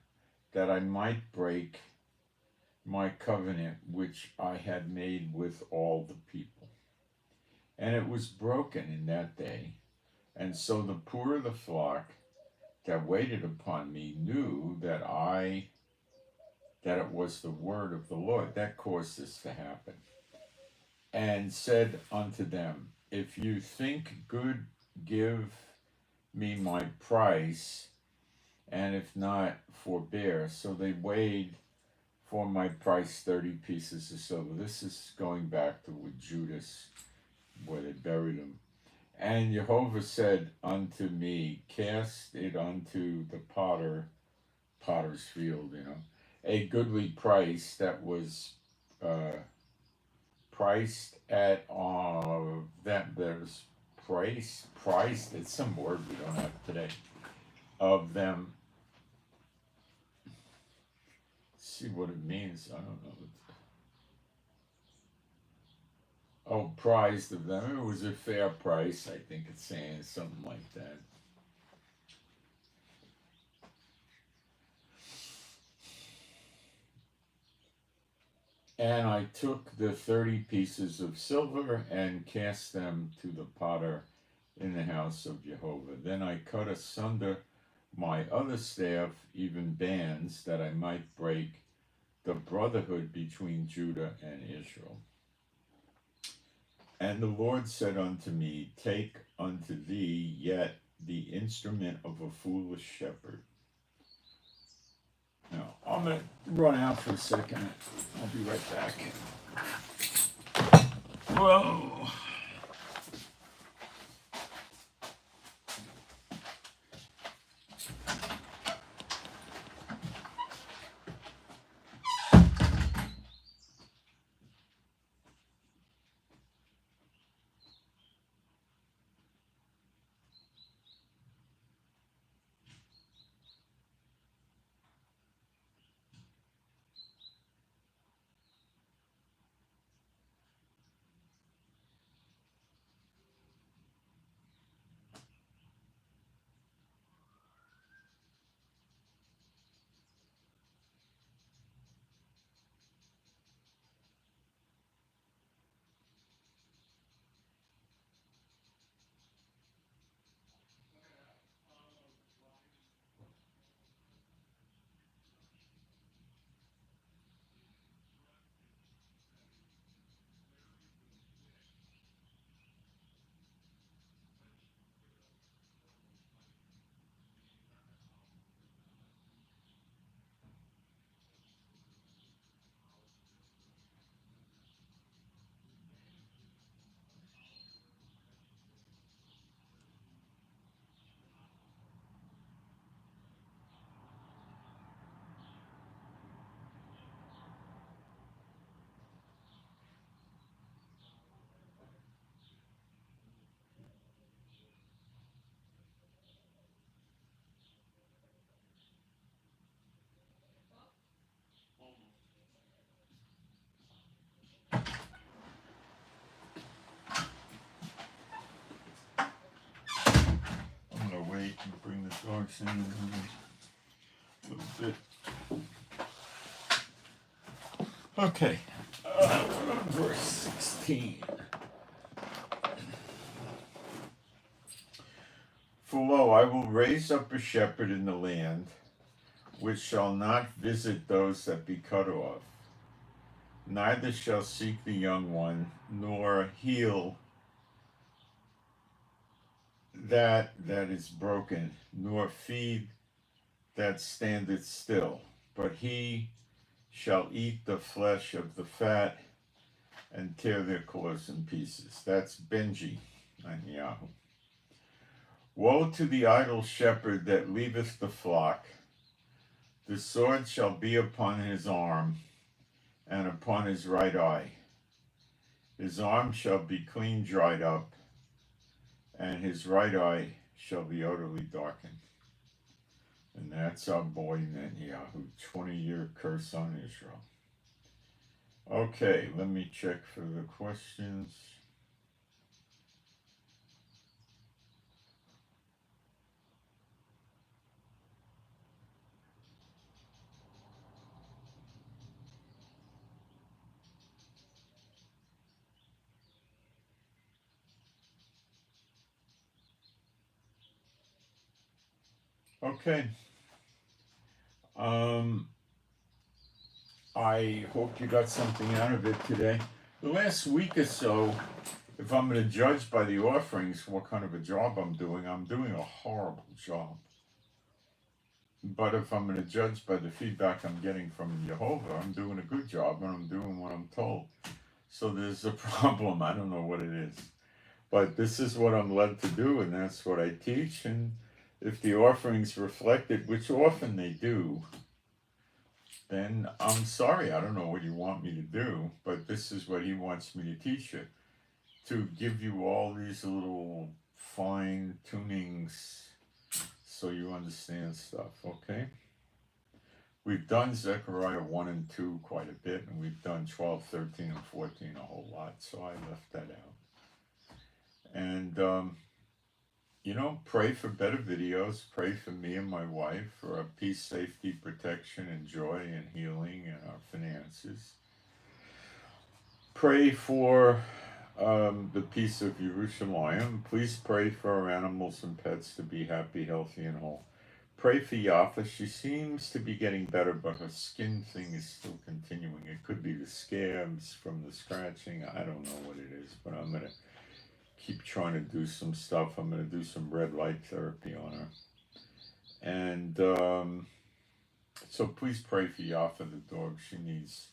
S1: that I might break my covenant which I had made with all the people. And it was broken in that day. And so the poor of the flock that waited upon me knew that it was the word of the Lord that caused this to happen. And said unto them, if you think good, give me my price, and if not, forbear. So they weighed for my price 30 pieces of silver. This is going back to with Judas, where they buried him. And Jehovah said unto me, cast it unto the potter's field, a goodly price that was priced at there's priced, it's some word we don't have today, of them. Let's see what it means. I don't know. Oh, prized of them. It was a fair price. I think it's saying something like that. And I took the 30 pieces of silver and cast them to the potter in the house of Jehovah. Then I cut asunder my other staff, even bands, that I might break the brotherhood between Judah and Israel. And the Lord said unto me, take unto thee yet the instrument of a foolish shepherd. Now, I'm going to run out for a second. I'll be right back. Whoa. wait and bring the dogs in a little bit. Okay, verse 16. For lo, I will raise up a shepherd in the land, which shall not visit those that be cut off, neither shall seek the young one, nor heal that is broken, nor feed that standeth still, but he shall eat the flesh of the fat and tear their clothes in pieces. That's Benji Netanyahu. Woe to the idle shepherd that leaveth the flock. The sword shall be upon his arm and upon his right eye. His arm shall be clean dried up, and his right eye shall be utterly darkened. And that's our boy Netanyahu, 20-year curse on Israel. Okay, let me check for the questions. Okay. I hope you got something out of it today. The last week or so, if I'm going to judge by the offerings what kind of a job I'm doing a horrible job. But if I'm going to judge by the feedback I'm getting from Jehovah, I'm doing a good job and I'm doing what I'm told. So there's a problem. I don't know what it is. But this is what I'm led to do, and that's what I teach. And if the offerings reflect it, which often they do, then I'm sorry, I don't know what you want me to do, but this is what he wants me to teach you. To give you all these little fine tunings so you understand stuff, okay? We've done Zechariah 1 and 2 quite a bit, and we've done 12, 13, and 14 a whole lot, so I left that out. And, pray for better videos. Pray for me and my wife for our peace, safety, protection, and joy and healing and our finances. Pray for the peace of Jerusalem. Please pray for our animals and pets to be happy, healthy, and whole. Pray for Yafa. She seems to be getting better, but her skin thing is still continuing. It could be the scabs from the scratching. I don't know what it is, but I'm going to keep trying to do some stuff. I'm going to do some red light therapy on her. And so please pray for Yafa, the dog. She needs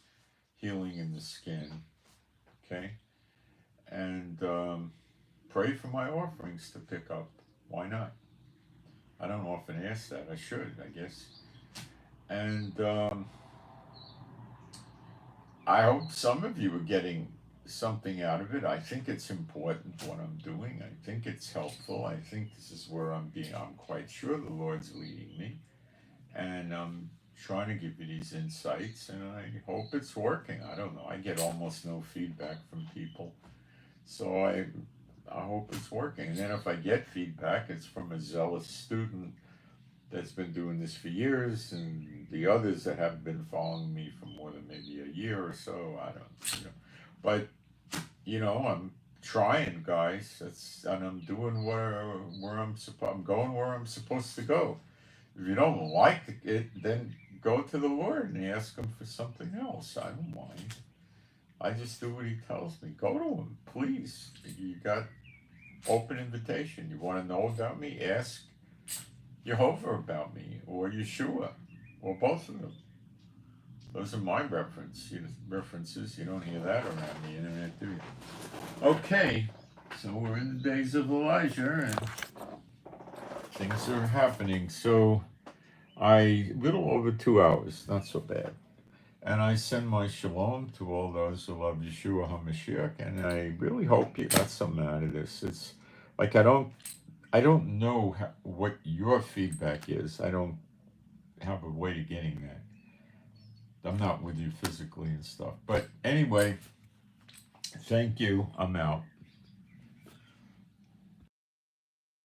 S1: healing in the skin. Okay? And pray for my offerings to pick up. Why not? I don't often ask that. I should, I guess. And I hope some of you are getting something out of it. I think it's important what I'm doing. I think it's helpful. I think this is where I'm quite sure the Lord's leading me. And I'm trying to give you these insights, and I hope it's working. I don't know. I get almost no feedback from people. So I hope it's working. And then if I get feedback, it's from a zealous student that's been doing this for years, and the others that have been following me for more than maybe a year or so. I don't, But, I'm trying, guys. And I'm doing where I'm going where I'm supposed to go. If you don't like it, then go to the Lord and ask him for something else. I don't mind. I just do what he tells me. Go to him, please. You got open invitation. You want to know about me? Ask Jehovah about me, or Yeshua, or both of them. Those are my references. You don't hear that around the internet, do you? Okay, so we're in the days of Elijah, and things are happening. So little over 2 hours, not so bad. And I send my shalom to all those who love Yeshua HaMashiach, and I really hope you got something out of this. It's like I don't know what your feedback is. I don't have a way of getting that. I'm not with you physically and stuff. But anyway, thank you. I'm out.